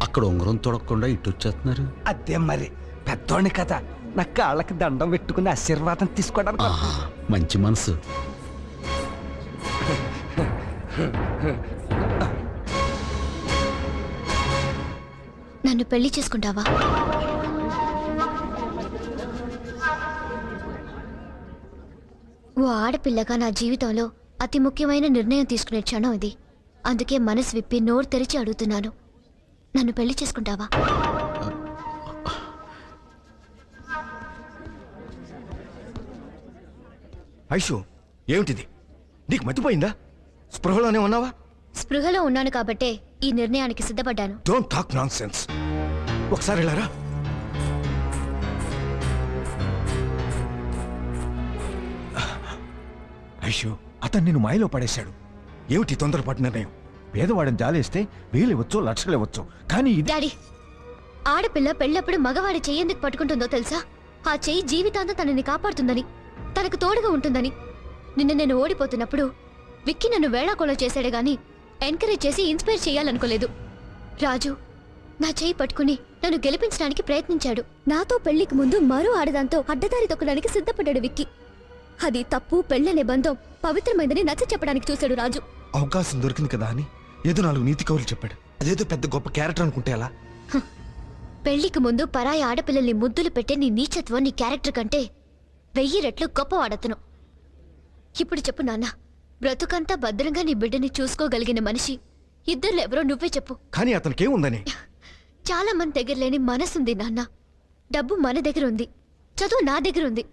అక్కడ ఉంగరం తొడకుండా ఇటు వచ్చేస్తున్నారు? అదే మరి పెద్దోడిని కదా నా కాళ్ళకి దండం పెట్టుకుని ఆశీర్వాదం తీసుకోవడానికి. మంచి మనసు. నన్ను పెళ్లి చేసుకుంటావా? ఓ ఆడపిల్లగా నా జీవితంలో అతి ముఖ్యమైన నిర్ణయం తీసుకునే క్షణం ఇది. అందుకే మనసు విప్పి నోరు తెరిచి అడుగుతున్నాను, నన్ను పెళ్లి చేసుకుంటావా? ఐషు ఏమిటిది? నీకు మతిపోయిందా? స్పృహలోనే ఉన్నావా? స్పృహలో ఉన్నాను కాబట్టే ఈ నిర్ణయానికి సిద్ధపడ్డాను. Don't talk nonsense. ఒకసారి వెళ్ళారా? అయ్యో, అతను నిన్ను మాయలో పడేశాడు. ఏమిటి తొందరపాటు నిర్ణయం? పేదవాడిని జాలేస్తే వేలివ్వచ్చు, లక్షలివ్వచ్చు, కానీ ఇది... డాడీ, ఆడపిల్ల పెళ్ళప్పుడు మగవాడి చెయ్యి ఎందుకు పట్టుకుంటుందో తెలుసా? ఆ చెయ్యి జీవితాంతం తనని కాపాడుతుందని, తనకు తోడుగా ఉంటుందని. నిన్న నేను ఓడిపోతున్నప్పుడు విక్కీ నన్ను వేళాకోళం చేశాడే గాని ఎంకరేజ్ చేసి ఇన్స్పైర్ చేయాలనుకోలేదు. రాజు నా చెయ్యి పట్టుకుని నన్ను గెలిపించడానికి ప్రయత్నించాడు. నాతో పెళ్లికి ముందు మరో ఆడదాంతో అడ్డదారి తొక్కడానికి సిద్ధపడ్డాడు విక్కీ. అది తప్పు, పెళ్ళనే బంధం పవిత్రమైందని నచ్చ చెప్పడానికి చూశాడు రాజు. అవకాశం దొరికింది కదా అని ఏదో 4 నీతి కవులు చెప్పాడు. అదేదో పెద్ద గొప్ప క్యారెక్టర్ అనుకుంటే ఎలా? పెళ్లికి ముందు పరాయి ఆడపిల్లల్ని ముద్దులు పెట్టే నీ నీచత్వం నీ క్యారెక్టర్ కంటే 1000 రెట్లు గొప్పవాడతను. ఇప్పుడు చెప్పు నాన్న, బ్రతుకంతా భద్రంగా నీ బిడ్డని చూసుకోగలిగిన మనిషి ఇద్దరు ఎవరో నువ్వే చెప్పు. కానీ అతనికేముందని? చాలా మంది దగ్గర లేని మనసుంది నాన్న. డబ్బు మన దగ్గర ఉంది, చదువు నా దగ్గర ఉంది.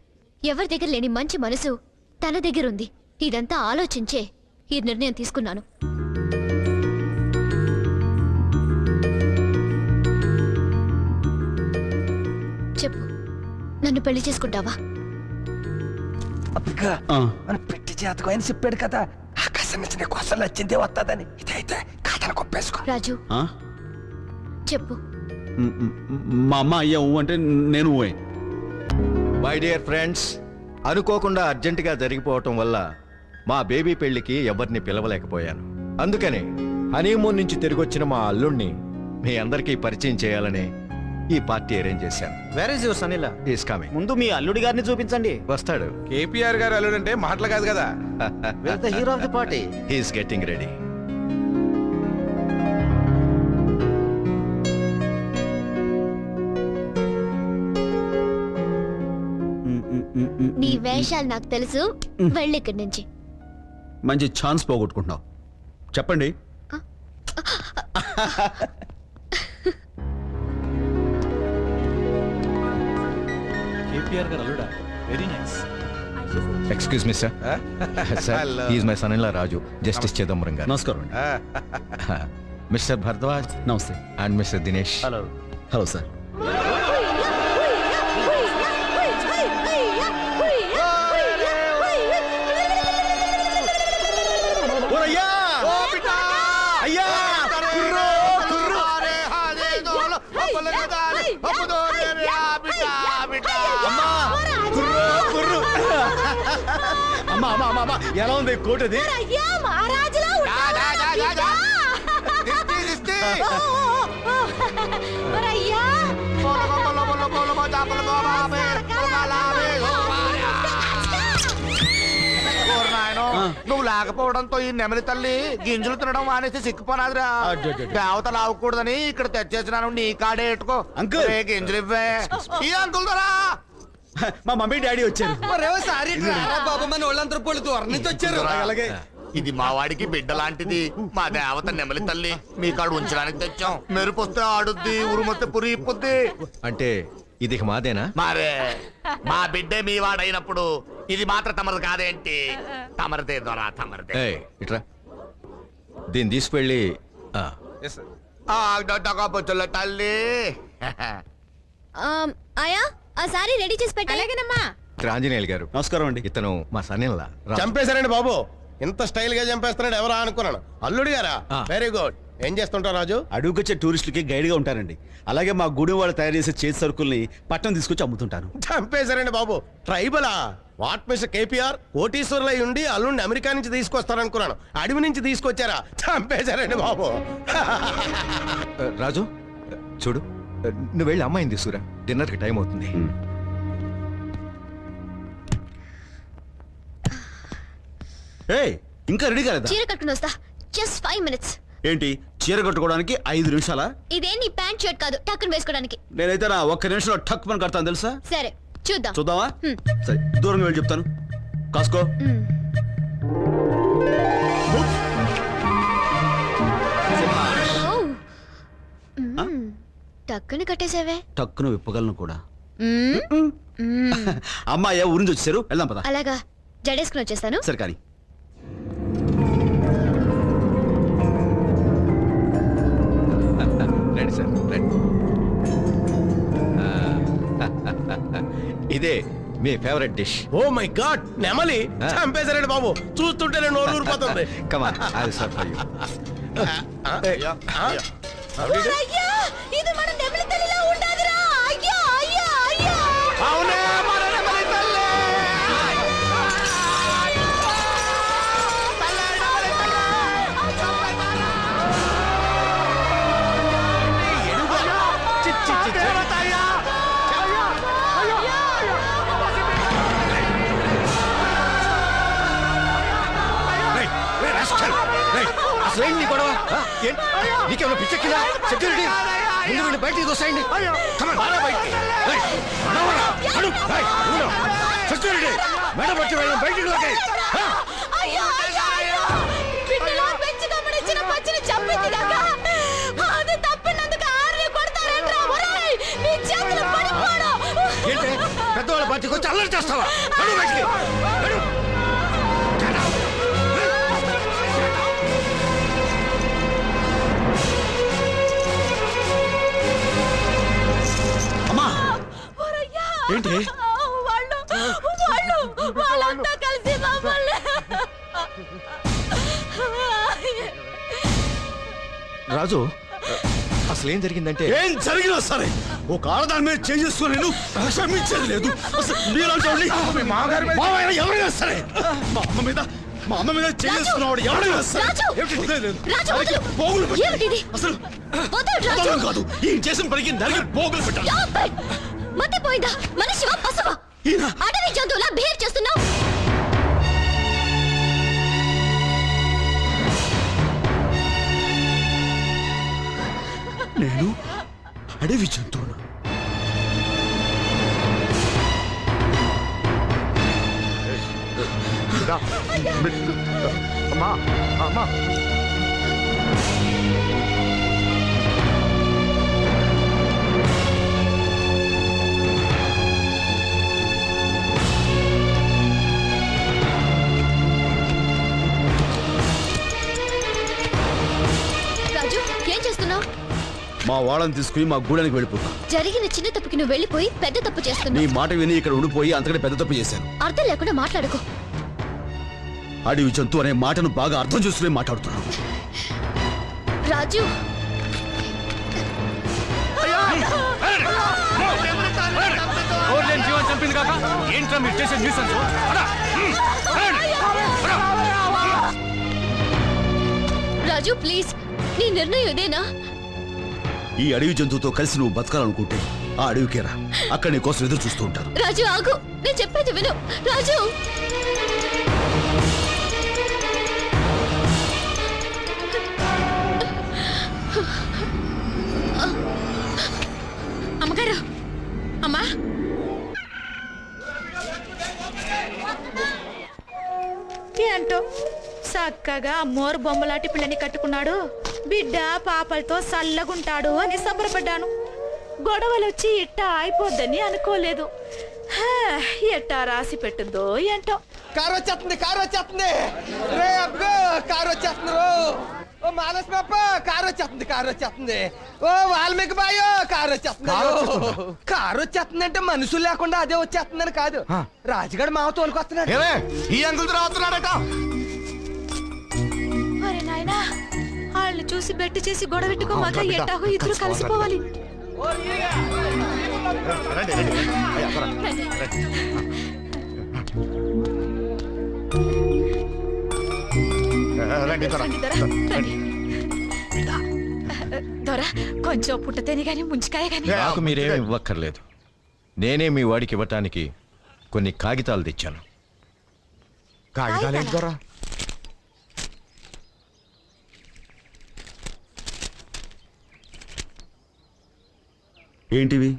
ఎవరి దగ్గర లేని మంచి మనసు తన దగ్గర ఉంది. ఇదంతా ఆలోచించే ఈ నిర్ణయం తీసుకున్నాను. చెప్పు, నన్ను పెళ్లి చేసుకుంటావా? అబ్బిగా మన పెట్టి జాతకం ఆయన చెప్పాడు కదా, ఆకాశం నుంచి నీకు అసలు నచ్చిందే వస్తుందని. ఇదైతే కాతను కొప్పేసుకో. రాజు చెప్పు. మా అమ్మ అయ్యా అంటే నేను మై డియర్ ఫ్రెండ్స్, అనుకోకుండా అర్జెంటుగా జరిగిపోవటం వల్ల మా బేబీ పెళ్లికి ఎవరిని పిలవలేకపోయాను. అందుకని హనీమూన్ నుంచి తిరిగొచ్చిన మా అల్లుణ్ణి మీ అందరికీ పరిచయం చేయాలని ఈ పార్టీ అరేంజ్ చేశాను. Where is your son in law? Is coming. ముందు మీ అల్లుడి గారిని చూపించండి. వస్తాడు. కేపీఆర్ గారు అల్లుడంటే మాటలు కాదు కదా. Where is the hero of the party? He is getting ready. నీ వేషాలు నాకు తెలుసు, వెళ్ళి ఇక్కడి నుంచి. మంచి ఛాన్స్ పోగొట్టుకుంటున్నావు. చెప్పండి. కేపీఆర్ గారు అల్లుడా? Very nice. Excuse me sir. Sir, he is my son in law Raju, justice Chidambaram గారు. నమస్కారం. మిస్టర్ భరద్వాజ్. నమస్తే. And mister Dinesh. Hello. Hello sir. ఎలా ఉంది కోటది? నువ్వు లేకపోవడంతో ఈ నెమలి తల్లి గింజలు తినడం మానేసి సిక్కుపోనాదిరా. దేవత లావకూడదని ఇక్కడ తెచ్చేసినాను, నీ కాడే ఎట్టుకో. అంకుల్ గింజలు ఇవ్వే. ఈ అంకుల్ దొరా మా మమ్మీ డాడీ వచ్చారు. బాబు మన వాళ్ళందరూ పొళ్ళు దూరం నుంచి వచ్చారు. అలాగే ఇది మా వాడికి బిడ్డ లాంటిది. మా దేవత నెమలి తల్లి మీ కాడ ఉంచడానికి తెచ్చాం. మెరుపొస్తే ఆడుద్ది, ఉరుమొస్తే పురి ఇప్పుద్ది. అంటే ఇది మాదేనా? మరే మా బిడ్డే మీ వాడైనప్పుడు ఇది మాత్రం తమరు కాదేంటి? తమరిదే దొరా, తమరిదే. ఇట్రా, దీన్ని తీసుకెళ్ళి తల్లి. ఆయా ఆ సారీ రెడీ చేసి పెట్టాలేగనమ్మా. ఆంజనేయులు గారు నమస్కారం అండి. ఇతను మా సన్నిల్లా. చంపేశారండి బాబు. ఇంత స్టైల్ గా చంపేస్తున్నాడు ఎవరా అనుకున్నాను. అల్లుడు గారా? Very good. ఏం చేస్తుంటావు రాజు? అడుగుకొచ్చే టూరిస్టులకి గైడ్ గా ఉంటానండి. అలాగే మా గుడి వాళ్ళు తయారు చేసే చేతి సరుకుల్ని పట్టణం తీసుకొచ్చి అమ్ముతుంటాను. చంపేశారండి బాబు. ట్రైబలా? వాట్ మిస్టర్ కేపీఆర్ కోటీశ్వరులై ఉండి అల్లుడిని అమెరికా నుంచి తీసుకొస్తారనుకున్నాను. అడవి నుంచి తీసుకొచ్చారా? చంపేశారండి బాబు. రాజు చూడు, నువ్వు వెళ్ళి అమ్మాయిని తీసుకురా, డిన్నర్కి టైం అవుతుంది. ఇంకా రెడీ కాలేదా? చీర కట్టుకుని వస్తా. Just 5 minutes. ఏంటి చీర కట్టుకోవడానికి 5 నిమిషాలా? ఇదే నీ ప్యాంట్ షర్ట్ కాదు, టక్కుని వేసుకోవడానికి. నేనైతే నా 1 నిమిషంలో టక్ పని కడతాను తెలుసా? సరే చూద్దాం. చూద్దామా? సరే, దూరంగా వెళ్ళి చెప్తాను. కాసుకో. టక్కుని కట్టేసావే. టక్కును విప్పగలను కూడా. అమ్మాయ్యా ఊరి నుంచి వచ్చారు, వెళ్దాం పద. అలాగా, జడేసుకుని వచ్చేస్తాను. సరే కానీ ఇదే మీ favourite dish. Oh my God, నెమలి చంపేశారండి బాబు, చూస్తుంటేనే నోరు ఊరిపోతుంది. Come on, I will serve for you. ఇది మన నెమలి తల్లిలా ఉండాదిరా. అయ్యా అయ్యా అయ్యా, అవునే మన నెమలి తల్లి. అసలేంటి గొడవ? నీకేమైనా పిచ్చెక్కిందా? సెక్యూరిటీ ముందు వీళ్ళు బయటికి దోసేయండి. సెక్యూరిటీ మేడం వచ్చి వెళ్ళం బయటికి దోసేయండి. పిట్టలో పెంచుకోమనిచ్చిన పచ్చిని చంపిందిగాక అది తప్పినందుకు ఆర్ని కొడతారేంట్రా? ఒరేయ్, నీ చేతులు పడిపోడు. ఏంటి పెద్దవాళ్ళ పార్టీకి వచ్చి అల్లరి చేస్తావా? నడు బయటికి, నడు. ఏంటి వాళ్ళంతా కలిసి మమ్మల్ని రాజు, అసలు ఏం జరిగిందంటే ఏం జరిగినా సరే ఒక ఆడదాని మీద చేసుకుని నేను క్షమించేది లేదు. అసలు మీరంటే ఎవరైనా సరే మా అమ్మ మీద చేసుకున్నవాడు ఎవరైనా సరే పోగులు పెట్టాలి. అసలు కాదు, ఏం చేసిన పనికి నరికి పోగులు పెట్టాలి. మతిపోయిందా? మనిషివా పశువా? అడవి జంతువులా బిహేవ్ చేస్తున్నావు. నేను అడవి జంతువును. అమ్మా అమ్మా, రాజు, ఏం చేస్తున్నావు? మా వాళ్ళని తీసుకుని మా గూడానికి వెళ్ళిపోతా. జరిగిన చిన్న తప్పుకి నువ్వు వెళ్ళిపోయి పెద్ద తప్పు నీ చేస్తున్నావు. మాట విని ఇక్కడ ఉండిపోయి అంతకంటే పెద్ద తప్పు చేశాను. అర్థం లేకుండా మాట్లాడుకో. అడవి జంతువు అనే మాటను బాగా అర్థం చేసుకుని మాట్లాడుతున్నాను. రాజు, జీవన్ చంపింది కాక ఏంట్రా మీరు చేసే న్యూసెన్స్? రాజు ప్లీజ్, నీ నిర్ణయం ఇదేనా? ఈ అడవి జంతువుతో కలిసి నువ్వు బతకాలనుకుంటే ఆ అడవికేరా, అక్కడ నీ కోసం ఎదురు చూస్తూ ఉంటారు. రాజు ఆగు, నేను చెప్పేది విను. రాజు, అమ్మగారు, అమ్మా, ఏంటో చక్కగా మోరు బొమ్మలాంటి పిల్లని కట్టుకున్నాడు, బిడ్డ పాపలతో సల్లగుంటాడు అని సంబరపడ్డాను. గొడవలొచ్చి ఇట్టా అయిపోద్దని అనుకోలేదు. ఎట్టా రాసి పెట్టిందో ఏంటో. కారు వచ్చేస్తుంది, కారు వచ్చేస్తుంది రే అబ్బో, కారు వచ్చేస్తుంది. ఓ మానస్ పాప, కారు వచ్చేస్తుంది, కారు వచ్చేస్తుంది. ఓ వాల్మీకి బాయో, కారు వచ్చేస్తుంది. కారు వచ్చేస్తుంది అంటే మనుషులు లేకుండా అదే వచ్చేస్తుందని కాదు, రాజుగాడు మావ తోలుకొస్తున్నాడు. ఈ అంకుల్ రాస్తున్నాడట. అరే నాయనా, వాళ్ళని చూసి బెట్టు చేసి గొడవ పెట్టుకోమాక ఎట్టాగో ఇద్దరు కలిసిపోవాలి. దొరా, కొంచెం పుట్టతేని గాని ముంచికాయ గాని. నాకు మీరేమి ఇవ్వక్కర్లేదు, నేనే మీ వాడికి ఇవ్వటానికి కొన్ని కాగితాలు తెచ్చాను. కాగితాలు దొరా? ఏంటివి?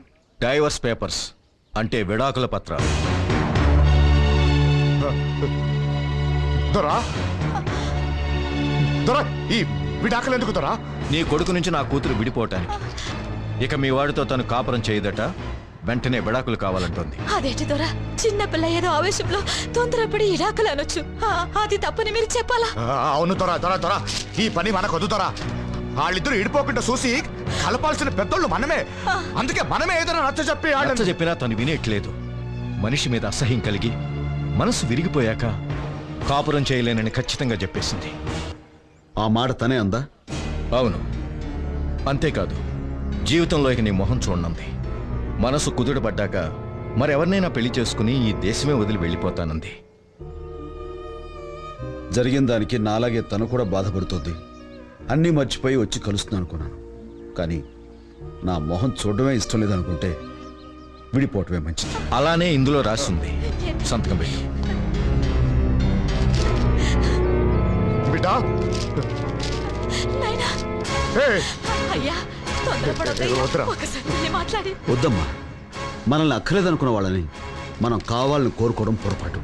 డైవర్స్ పేపర్స్, అంటే విడాకుల పత్రాలు. దొరా దొరా, ఈ విడాకులు ఎందుకు దొరా? నీ కొడుకు నుంచి నా కూతురు విడిపోవటానికి. ఇక మీ వాడితో తను కాపురం చేయదట, వెంటనే విడాకులు కావాలంటోంది. అదేంటి దొరా, చిన్నపిల్ల ఏదో ఆవేశంలో తొందరపడి ఇడాకులు అనొచ్చు, అది తప్పని మీరు చెప్పాలా? అవును దొరా, దొరా దొరా, ఈ పని మనకొద్దు దొరా. వాళ్ళిద్దరు ఇడిపోకుండా చూసి కలపాల్సిన పెద్దోళ్ళు మనమే. అందుకే మనమే ఏదైనా నచ్చ చెప్పి నచ్చ చెప్పినా తను వినేట్లేదు. మనిషి మీద అసహ్యం కలిగి మనసు విరిగిపోయాక కాపురం చేయలేనని ఖచ్చితంగా చెప్పేసింది. ఆ మాట తనే అందా? అవును. అంతేకాదు, జీవితంలో ఇక నీ మొహం చూడనుంది. మనసు కుదుటపడ్డాక మరెవరినైనా పెళ్లి చేసుకుని ఈ దేశమే వదిలి వెళ్ళిపోతానంది. జరిగిన దానికి నాలాగే తను కూడా బాధపడుతుంది. అన్నీ మర్చిపోయి వచ్చి కలుస్తున్నాను అనుకున్నాను. కానీ నా మొహం చూడడమే ఇష్టం లేదనుకుంటే విడిపోవటమే మంచిది. అలానే ఇందులో రాసింది. సంతకం పెట్టు. బిడ్డా అయ్యా తొందరపడొద్దయ్యా. వద్దురా. ఒకసారి వెళ్ళి మాట్లాడి వద్దమ్మా, మనల్ని అక్కర్లేదనుకున్న వాళ్ళని మనం కావాలని కోరుకోవడం పొరపాటు.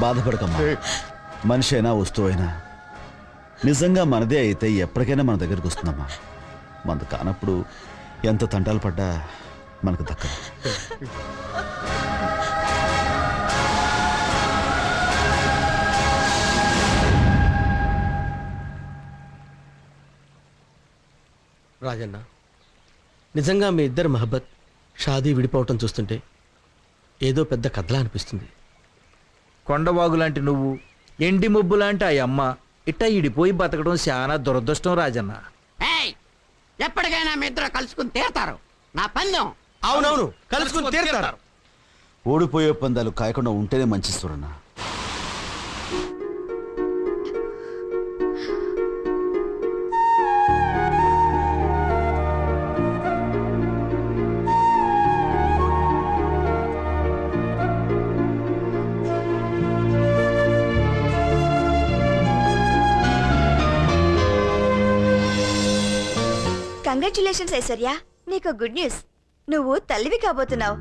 బాధపడకమ్మా. మనిషి అయినా వస్తువు అయినా నిజంగా మనదే అయితే ఎప్పటికైనా మన దగ్గరికి వస్తుందమ్మా. మనది కానప్పుడు ఎంత తంటాలు పడ్డా మనకు దక్కదు. రాజన్న, నిజంగా మీ ఇద్దరు మహబ్బత్ షాదీ విడిపోవటం చూస్తుంటే ఏదో పెద్ద కథలా అనిపిస్తుంది. కొండవాగు లాంటి నువ్వు, ఎండి ముబ్బు లాంటి ఆ అమ్మ ఇట్ట ఇడిపోయి బతకడం చాలా దురదృష్టం రాజన్న. ఎప్పటికైనా మీ ఇద్దరు కలుసుకుని తీరతారు. నా పందెం. అవునవును, కలుసుకుని తీరుతారు. ఓడిపోయే పందాలు కాయకుండా ఉంటేనే మంచి సూరన్న. కంగ్రాచులేషన్స్ ఐశ్వర్య, నీకు గుడ్ న్యూస్. నువ్వు తల్లివి కాబోతున్నావు.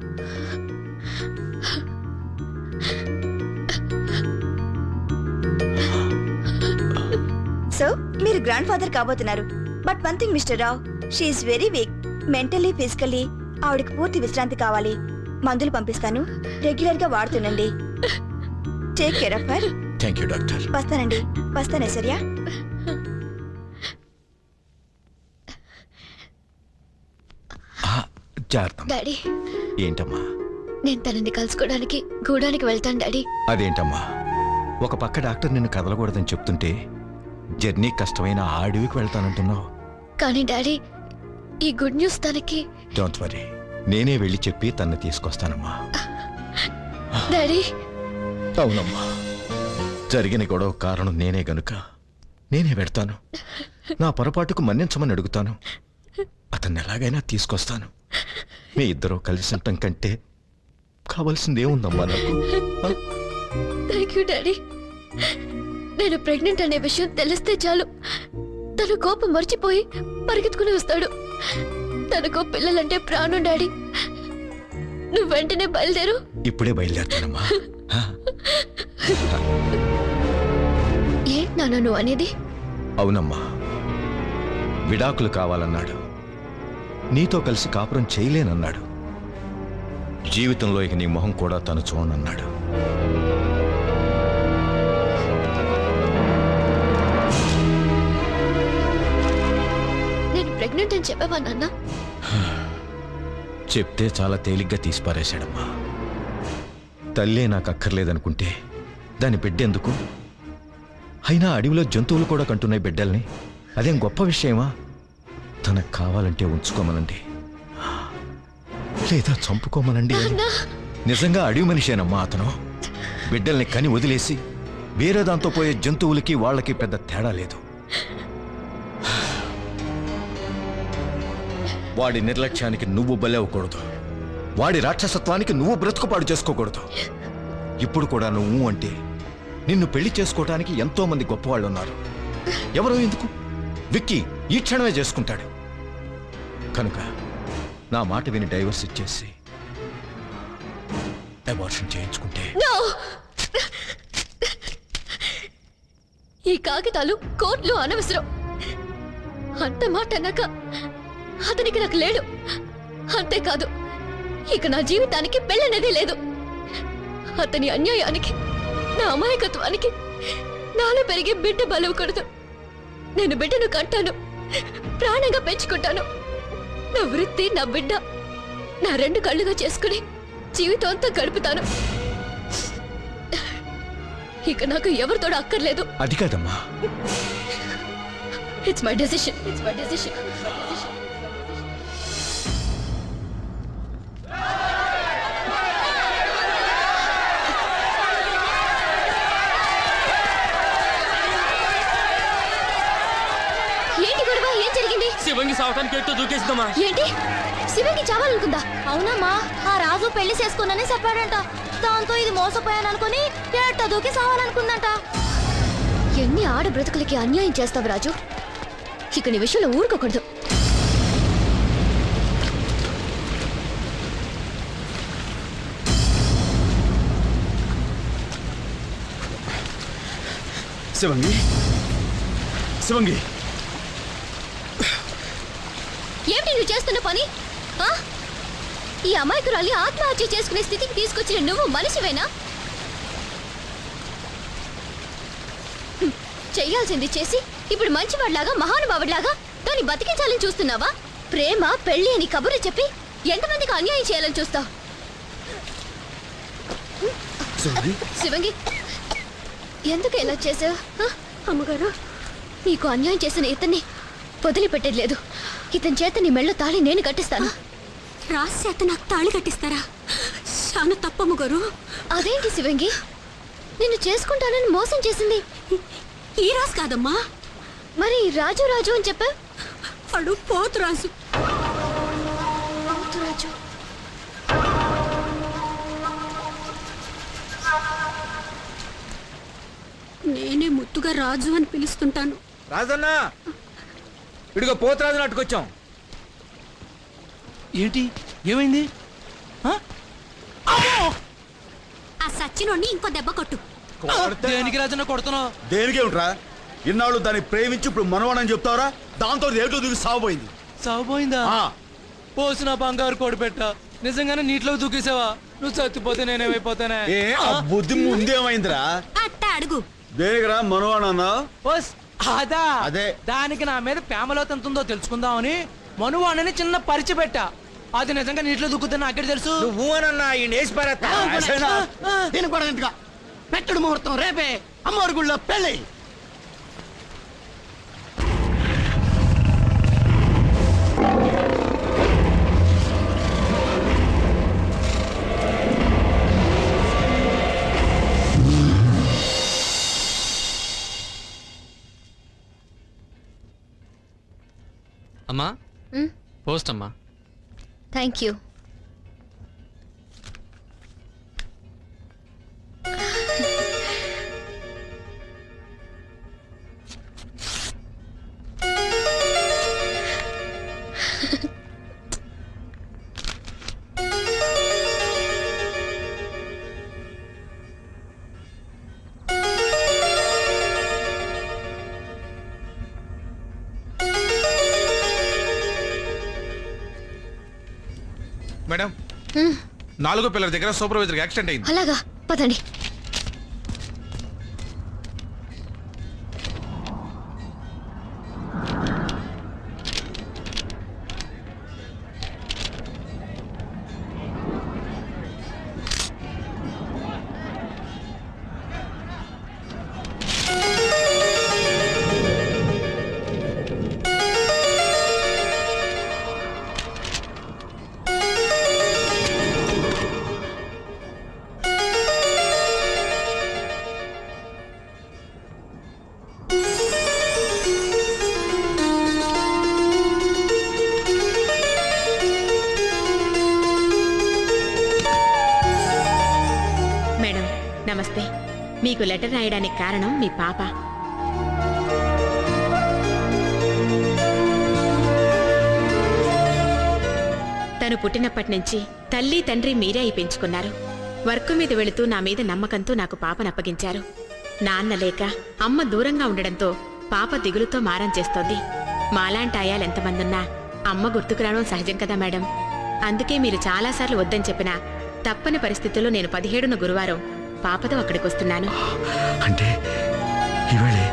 సో మీరు గ్రాండ్ ఫాదర్ కాబోతున్నారు. But one thing mister Rao, she is very weak. Mentally physically ఆవిడకి పూర్తి విశ్రాంతి కావాలి. మందులు పంపిస్తాను, రెగ్యులర్ గా వాడుతుండండి. Take care of her. Thank you doctor. వస్తానండి. వస్తాను ఐశ్వర్య. డాడీ, ఏంటమ్మా? నేను తనని కలుసుకోవడానికి గూడానికి వెళ్తాను డాడీ. అదేంటమ్మా, ఒక పక్క డాక్టర్ నిన్ను కదలకూడదని చెప్తుంటే జర్నీ కష్టమైన ఆ అడవికి వెళ్తానంటున్నావు. కానీ డాడీ, ఈ గుడ్ న్యూస్ తనకి. డోంట్ వరీ, నేనే వెళ్ళి చెప్పి తన్ని తీసుకొస్తానమ్మా. డాడీ. అవునమ్మా, జరిగిన గొడవ కారణం నేనే గనుక నేనే పెడతాను. నా పొరపాటుకు మన్నించమని అడుగుతాను. అతన్ని ఎలాగైనా తీసుకొస్తాను. మీ ఇద్దరు కలిసి ఉండటం కంటే కావాల్సిందేముందమ్మా నాకు? Thank you daddy. నేను ప్రెగ్నెంట్ అనే విషయం తెలిస్తే చాలు తన కోపం మర్చిపోయి పరిగెత్తుకుని వస్తాడు. తనకు పిల్లలంటే ప్రాణం డాడీ. నువ్వు వెంటనే బయలుదేరు. ఇప్పుడే బయలుదేరుతానమ్మా. ఏంటి నాన్న నువ్వు అనేది? అవునమ్మా, విడాకులు కావాలన్నాడు. నీతో కలిసి కాపురం చేయలేనన్నాడు. జీవితంలో ఇక నీ మొహం కూడా తను చూడనన్నాడు. నేను ప్రెగ్నెంట్ అని చెప్పావా నాన్న? చెప్తే చాలా తేలిగ్గా తీసిపారేశాడమ్మా. తల్లే నాకు అక్కర్లేదనుకుంటే దాని బిడ్డెందుకు? అయినా అడవిలో జంతువులు కూడా కంటున్నాయి బిడ్డల్ని. అదేం గొప్ప విషయమా? తనకు కావాలంటే ఉంచుకోమనండి, లేదా చంపుకోమనండి. నిజంగా అడవి మనిషేనమ్మా అతను. బిడ్డల్ని కని వదిలేసి వేరే దాంతో పోయే జంతువులకి వాళ్ళకి పెద్ద తేడా లేదు. వాడి నిర్లక్ష్యానికి నువ్వు బలవ్వకూడదు. వాడి రాక్షసత్వానికి నువ్వు బ్రతుకుపాడు చేసుకోకూడదు. ఇప్పుడు కూడా నువ్వు అంటే నిన్ను పెళ్లి చేసుకోవటానికి ఎంతో మంది గొప్పవాళ్ళు ఉన్నారు. ఎవరో ఎందుకు? విక్కీ ఈ క్షణమే చేసుకుంటాడు. కనుక నా మాట విని డైవర్స్ ఇచ్చేసి అబార్షన్ చేయించుకుంటే. ఈ కాగితాలు కోర్టులో అనవసరం. అంత మాట అన్నాక అతనికి నాకు లేడు. అంతేకాదు, ఇక నా జీవితానికి పెళ్ళనేది లేదు. అతని అన్యాయానికి, నా అమాయకత్వానికి నాలో పెరిగే బిడ్డ బలవకూడదు. నేను బిడ్డను కంటాను, ప్రాణంగా పెంచుకుంటాను. నా వృత్తి, నా బిడ్డ నా 2 కళ్ళుగా చేసుకుని జీవితం అంతా గడుపుతాను. ఇక నాకు ఎవరితోడు అక్కర్లేదు. అది కాదమ్మా. It's my decision. ఏంటి గొడవ? ఏం జరిగింది? శివంగి సావటానికి ఎట్టో దూకేస్తుందమ్మా. ఏంటి? శివంగి చావాలనుకుందా? అవునమ్మా, ఆ రాజు పెళ్లి చేసుకున్నానే చెప్పాడంట. దాంతో ఇది మోసపోయాను అనుకుని ఎట్టో దూకి సావాలనుకుందంట. ఎన్ని ఆడ బ్రతుకులకి అన్యాయం చేస్తావు రాజు. ఇక నీ విషయంలో ఊరుకోకూడదు. శివంగి, శివంగి, ఏమిటి నువ్వు చేస్తున్న పని? ఈ అమాయకురాలి ఆత్మహత్య చేసుకునే స్థితికి తీసుకొచ్చిన నువ్వు మనిషివేనా? చెయ్యాల్సింది చేసి ఇప్పుడు మంచివాడిలాగా, మహానుభావుడిలాగా దాన్ని బతికించాలని చూస్తున్నావా? ప్రేమ, పెళ్లి అని కబుర్లు చెప్పి ఎంతమందికి అన్యాయం చేయాలని చూస్తావు? శివంగి, ఎందుకు ఎలా చేసావు? అమ్మగారు, నీకు అన్యాయం చేసిన ఇతన్ని వదిలిపెట్టేది లేదు. ఇతని చేత నీ మెళ్ళ తాళి నేను కట్టిస్తాను. రాసి చేత నాకు తాళి కట్టిస్తారా? చాలా తప్పమ్మ గారు. అదేంటి శివంగి, నిన్ను చేసుకుంటానని మోసం చేసింది ఈ రాజు కాదమ్మా. మరి రాజు రాజు అని చెప్పా? వాడు పోతురాజు. పోతురాజు. నేనే ముద్దుగా రాజు అని పిలుస్తుంటాను. రాజన్నా, ఇడిగో పోతురాజుని అట్టుకొచ్చాం. ఏంటి? ఏమైంది? ఆ సచ్చినోడిని ఇంకో దెబ్బ కొట్టు. దేనికి రాజన్న కొడుతున్నావు? దేనికేమిట్రా? ఇన్నాళ్ళు దాన్ని ప్రేమించి ఇప్పుడు మనవాడని చెప్తావరా? దాంతో ఏటో దూకి సాగుపోయింది. సాగుపోయిందా? పోసిన బంగారు కోడి పెట్ట నిజంగానే నీటిలో దూకేసావా? నువ్వు చచ్చిపోతే నేనేమైపోతానే? బుద్ధి ముందేమైందిరా? అట్ట అడుగు. దేనికిరా మనవాడన్నా? అదే దానికి నా మీద ప్రేమలో ఎంతుందో తెలుసుకుందామని మనువాణని చిన్న పరిచి పెట్టా. అది నిజంగా నీటిలో దూకుతున్నా నాకే తెలుసు. నువ్వు అనన్నా ఈ దీని కూడా ఇంతగా పెట్టడు ముహూర్తం రేపే అమ్మవారి గుళ్ళో పెళ్ళి. అమ్మా, పోస్ట్ అమ్మా. Thank you. మేడం, 4వ పిల్లర్ దగ్గర సూపర్వైజర్ యాక్సిడెంట్ అయింది. అలాగా, పదండి. నమస్తే. మీకు లెటర్ రాయడానికి కారణం మీ పాప. తను పుట్టినప్పటి నుంచి తల్లి తండ్రి మీరే అయి పెంచుకున్నారు. వర్క్ మీద వెళుతూ నా మీద నమ్మకంతో నాకు పాపనప్పగించారు. నాన్న లేక అమ్మ దూరంగా ఉండడంతో పాప దిగులుతో మారం చేస్తోంది. మాలాంటి ఆయాలెంతమందున్నా అమ్మ గుర్తుకు రావడం సహజం కదా మేడం. అందుకే మీరు చాలాసార్లు వద్దని చెప్పినా తప్పని పరిస్థితుల్లో నేను 17న గురువారం పాపతో అక్కడికి వస్తున్నాను. అంటే ఇవాళే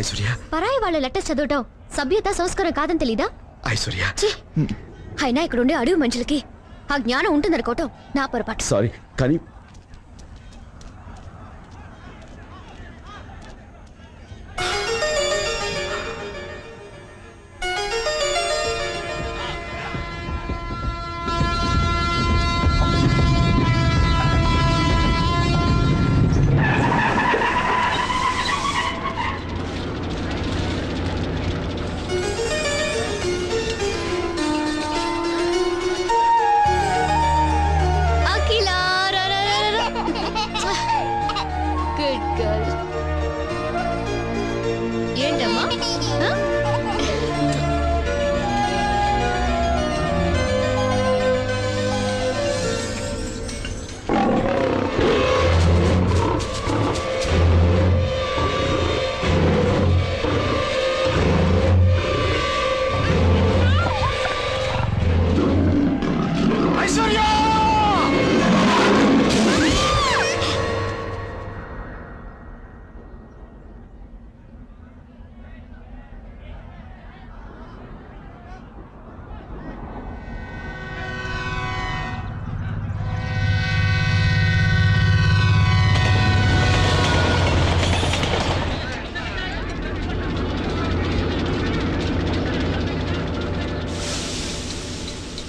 ఐశ్వర్య పరాయి వాళ్ళ లెటర్స్ చదవటం సభ్యత సంస్కారం కాదని తెలీదా? ఐశ్వర్య అయినా ఇక్కడ ఉండే అడవి మనుషులకి ఆ జ్ఞానం ఉంటుందనుకోవటం నా పొరపాటు. సారీ కానీ ఏంటమ్మా? ఐశ్వర్య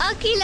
అఖిల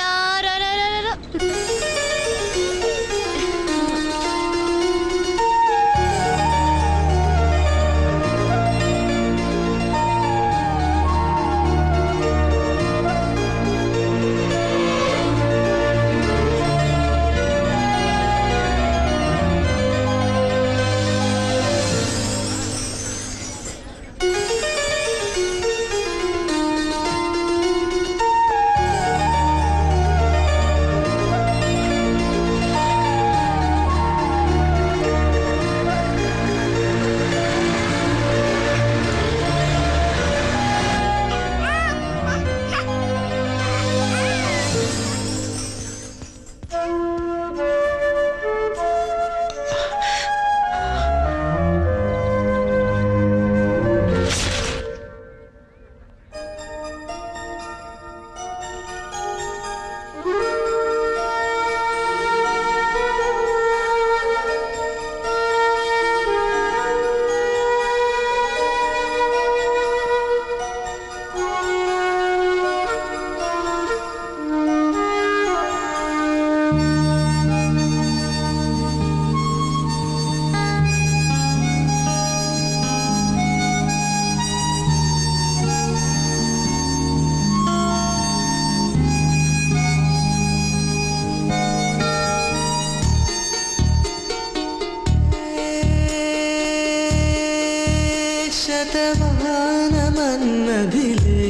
శతమానమన్నదిలే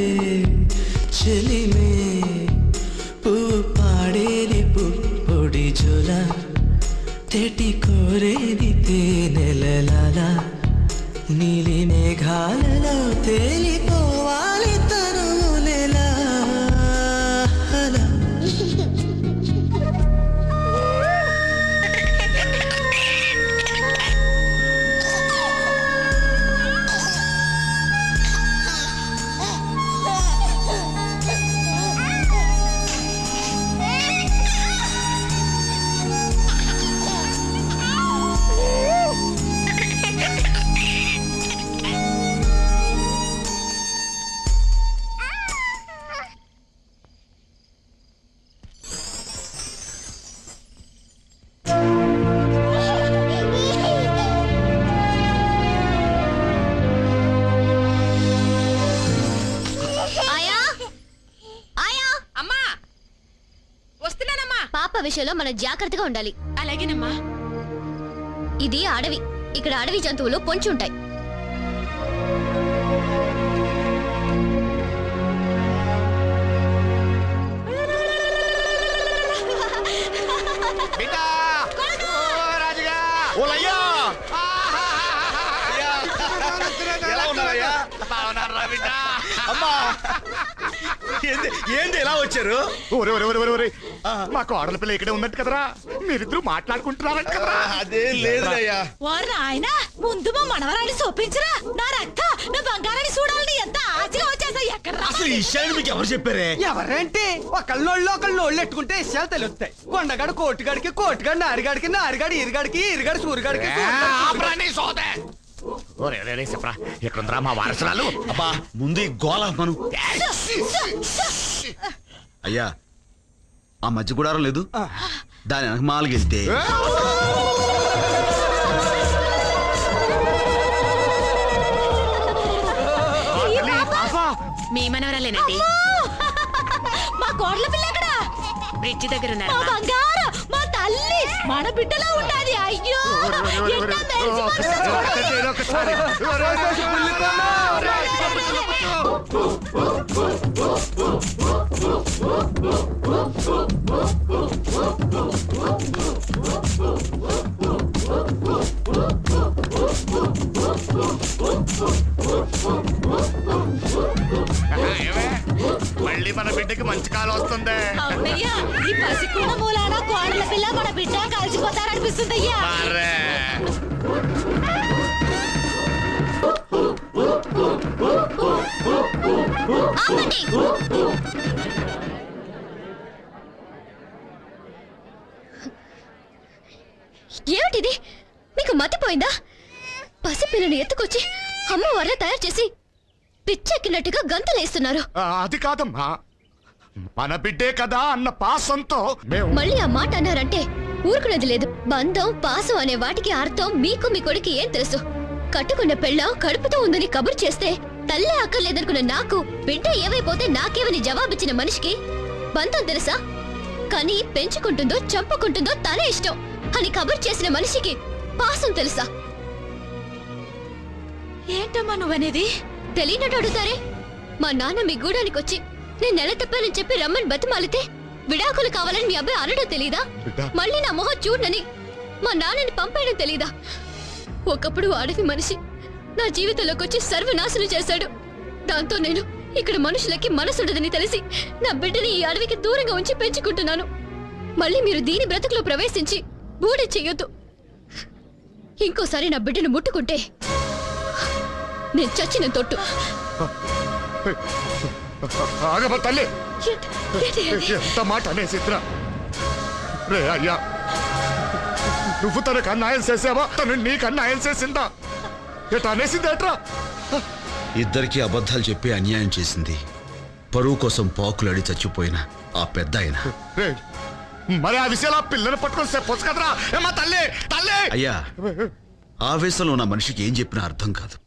చెలిమే పువ్వు పాడేది పుప్పొడి జొల తెటి కోరేది తేనెలలాల నీలి మేఘాలలో తేలిపోవాలి తరువులెలా విషయంలో మనం జాగ్రత్తగా ఉండాలి. అలాగేనమ్మా. ఇది అడవి. ఇక్కడ అడవి జంతువులు పొంచి ఉంటాయి. ఏంది ఎలా వచ్చారు? మా కోడల పిల్ల ఇక్కడే ఉన్నట్టు కదరా, మీరిద్దరు మాట్లాడుకుంటున్నారంట కదరా. అదే లేదయ్యా. ఆయన ముందు మా మనవరాన్ని చూపించరా. నా రక్త చూడాలని ఎంత ఆశగా వచ్చేసా ఎక్కడ అసలు ఈ విషయాన్ని మీకు ఎవరు చెప్పారే? ఎవరేంటి ఒకళ్ళోళ్ళు ఎట్టుకుంటే విషయాలు తెలుస్తాయి. కొండగాడు కోటిగాడికి, కోటిగాడు నారిగాడికి, నారిగాడు ఇరిగాడికి, ఇరిగాడు సూరిగాడికి. చెప్పరా ఎక్కడుందిరా మా వారసురాలు? అబ్బా ముందు ఈ గోళ మను. అయ్యా ఆ మధ్య గుడారం లేదు, దాని వెనక మాలకెళ్తే మీ మనవరాలేనండి. మా కోడల పిల్ల ఎక్కడ? బ్రిడ్జి దగ్గర మా ఉన్నారు. బంగారం, మా తల్లి, మన బిడ్డలా ఉండాలి. అయ్యో ఎంత మెరిసి మళ్ళీ మన బిడ్డకి మంచి కాలం వస్తుంది. అవునయ్యా, ఈ పసికూడ మూలాన కోడల పిల్ల మన బిడ్డ కలిసిపోతారనిపిస్తుందయ్యా. ఏమిటిది? మీకు మతిపోయిందా? పసిపిల్లని ఎత్తుకొచ్చి అమ్మవారిని తయారు చేసి పిచ్చెక్కినట్టుగా గంతలేస్తున్నారు. అది కాదమ్మా, మన బిడ్డే కదా అన్న పాసంతో మళ్ళీ ఆ మాట అన్నారంటే ఊరుకునేది లేదు. బంధం పాసం అనే వాటికి అర్థం మీకు మీ కొడుకు ఏం తెలుసు? కట్టుకున్న పెళ్ళం కడుపుతో ఉందని కబురు చేస్తే తల్లే అక్కర్లేదనుకున్న నాకు బిడ్డ ఏవైపోతే నాకేమని జవాబిచ్చిన మనిషికి బంధం తెలుసా? కానీ పెంచుకుంటుందో చంపుకుంటుందో తన ఇష్టం అని కబురు చేసిన మనిషికి పాసం తెలుసా? ఏంటమ్మా నువ్వనేది? తెలియనట్టు అడుగుతారే. మా నాన్న మీ గూడానికి వచ్చి నేను నెల తప్పానని చెప్పి రమ్మని బతిమాలితే విడాకులు కావాలని మీ అబ్బాయి అనడం తెలీదా? మళ్ళీ నా మొహం చూడనని మా నాన్నని పంపేయడం తెలీదా? ఒకప్పుడు అడవి మనిషి నా జీవితంలోకి వచ్చి సర్వనాశనం చేశాడు. దాంతో నేను ఇక్కడ మనుషులకి మనసుండదని తెలిసి నా బిడ్డని ఈ అడవికి దూరంగా ఉంచి పెంచుకుంటున్నాను. మళ్ళీ మీరు దీని బ్రతుకులో ప్రవేశించి బూడి చెయ్యొద్దు. ఇంకోసారి నా బిడ్డను ముట్టుకుంటే నేను చచ్చిన తొట్టు. తల్లి ఎంత మాట అనేసిద్రా? రే అయ్యా, నువ్వు తనకు అన్యాయం చేసావా, తను నీకు అన్యాయం చేసిందా? ఎట్లా అనేసింది ఎట్రా? ఇద్దరికి అబద్ధాలు చెప్పి అన్యాయం చేసింది. పరువు కోసం పాకులాడి చచ్చిపోయిన ఆ పెద్ద ఆయన. మరి ఆ విషయాలు ఆ పిల్లని పట్టుకొని చెప్పొచ్చు కదరా? ఏమా తల్లి తల్లి. అయ్యా ఆవేశంలో ఉన్న మనిషికి ఏం చెప్పినా అర్థం కాదు.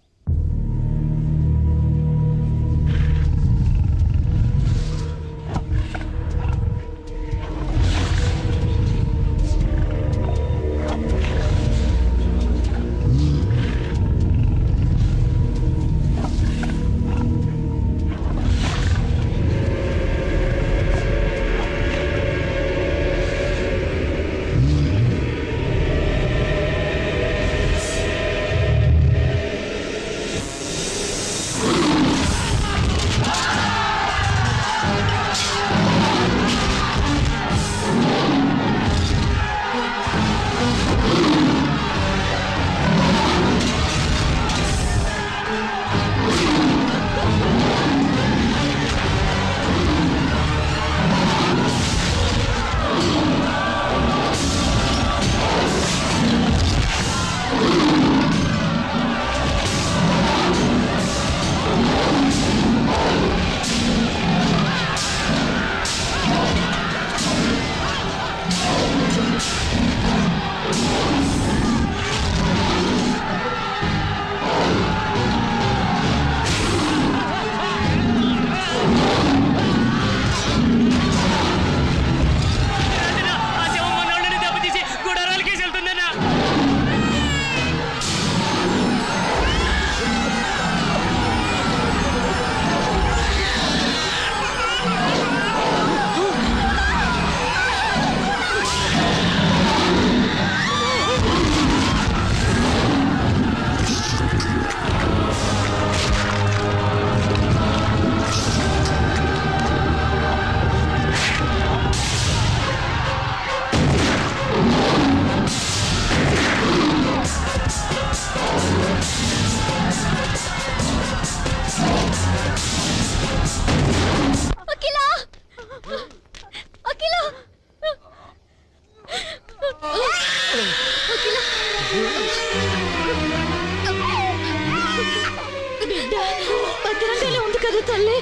కాదు తల్లి.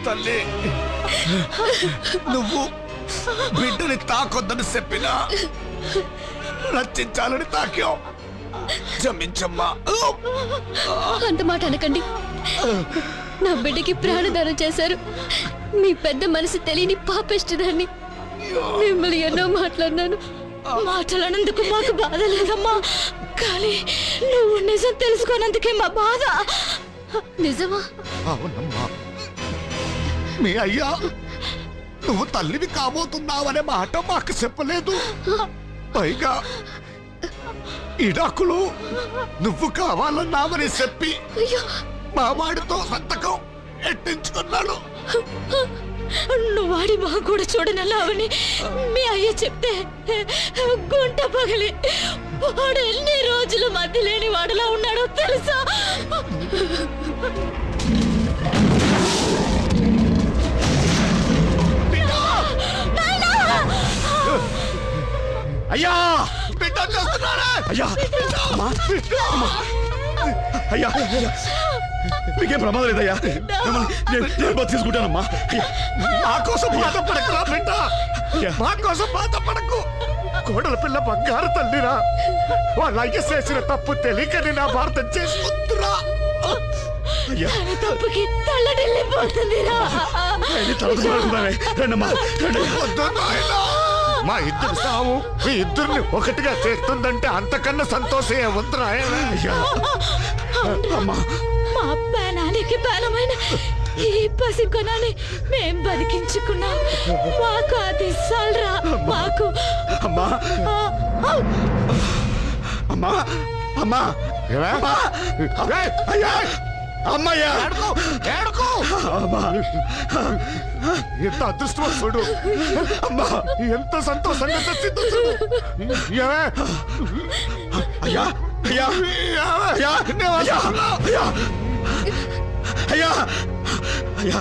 తల్లి నువ్వు బిడ్డని తాకొద్దని చెప్పినా రచించాలని తాకావు. క్షమించమ్మా. అంత మాట అనకండి. నా బిడ్డకి ప్రాణదానం చేశారు. మీ పెద్ద మనసు తెలియని పాపిష్టిదాన్ని. మిమ్మల్ని ఎన్నో మాట్లాడినాను. మాట్లాడినందుకు మాకు బాధ లేదమ్మా, కానీ నువ్వు నిజం తెలుసుకోనందుకే మా బాధ. నిజమా? అవునమ్మా. మీ అయ్యా నువ్వు తల్లివి కాబోతున్నావనే మాట మాకు చెప్పలేదు. పైగా ఇడాకులు నువ్వు కావాలన్నావని చెప్పి మా వాడితో సంతకం ఎట్టించుకున్నాడు. నువ్వు వాడి బాగా కూడా చూడనల్లావని మీ అయ్య చెప్తే గుంట పగిలి వాడు ఎన్ని రోజులు మధ్య లేని వాడులా ఉన్నాడో తెలుసా? అయ్యా బిడ్డ చేస్తున్నాడా? అయ్యా అయ్యా మీకేం ప్రమాదం లేదయ్యా. నేను తీసుకుంటానమ్మా. మా కోసం బాధపడకురా బిడ్డ, మా కోసం బాధపడకు. కోడల పిల్ల బంగారు తల్లిరా. వాళ్ళ అయ్య చేసిన తప్పు తెలియకని నా భారత చేసుకుంటురా. తప్పుకి తల్లడిల్లిపోతుందిరా. మా ఇద్దరు సావు మీ ఇద్దరిని ఒకటిగా చేస్తుందంటే అంతకన్నా సంతోషం ఏముందిరా? మా ప్రాణానికి ప్రాణమైన ఈ పసికొనాన్ని మేం బతికించుకున్నాం. మాకు అది సాల్రా. మాకు అమ్మా అమ్మా అమ్మా అమ్మయ్యా ఎంత అదృష్టవంతుడు. అమ్మా ఎంత సంతోషంగా చచ్చిందో చూడు. అయ్యా అయ్యా అయ్యా అయ్యా అయ్యా అయ్యా అయ్యా అయ్యా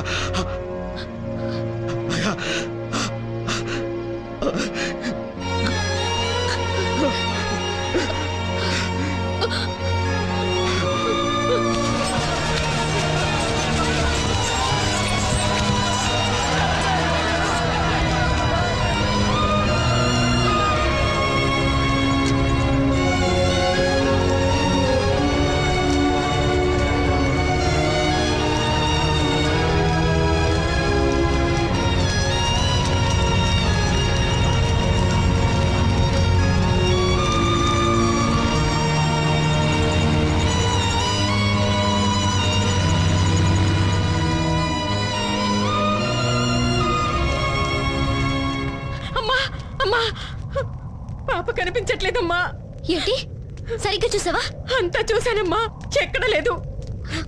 పాప కనిపించట్లేదమ్మా. ఏంటి సరిగ్గా చూసావా? అంతా చూశానమ్మా, ఎక్కడ లేదు.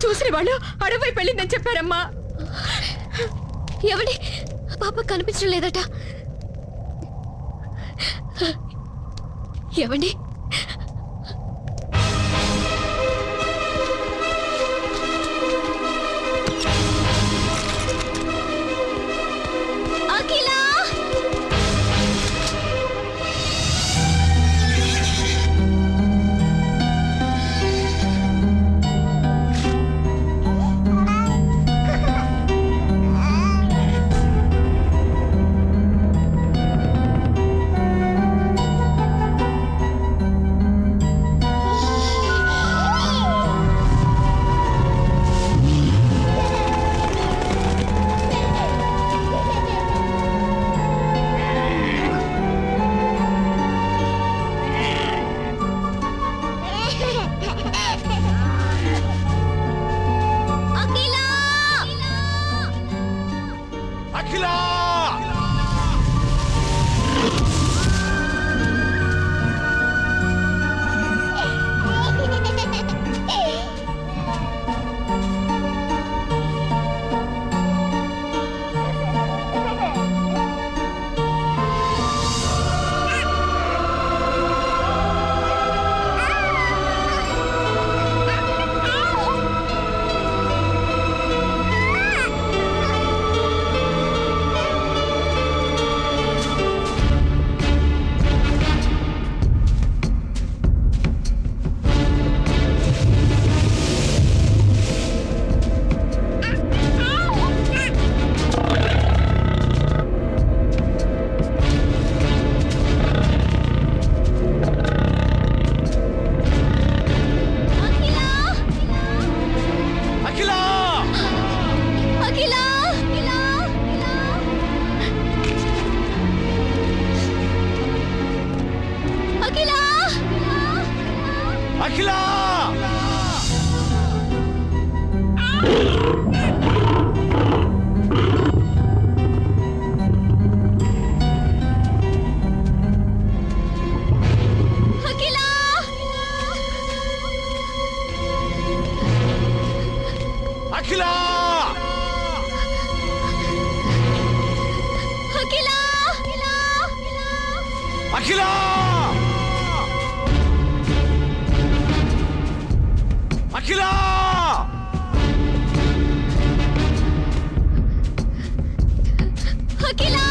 చూసిన వాళ్ళు అడవి వెళ్ళిందని చెప్పారమ్మా. ఎవడి పాప కనిపించడం లేదట. ఎవండి అఖిల, అఖిలా అఖిలా అఖిలా అఖిలా అఖిలా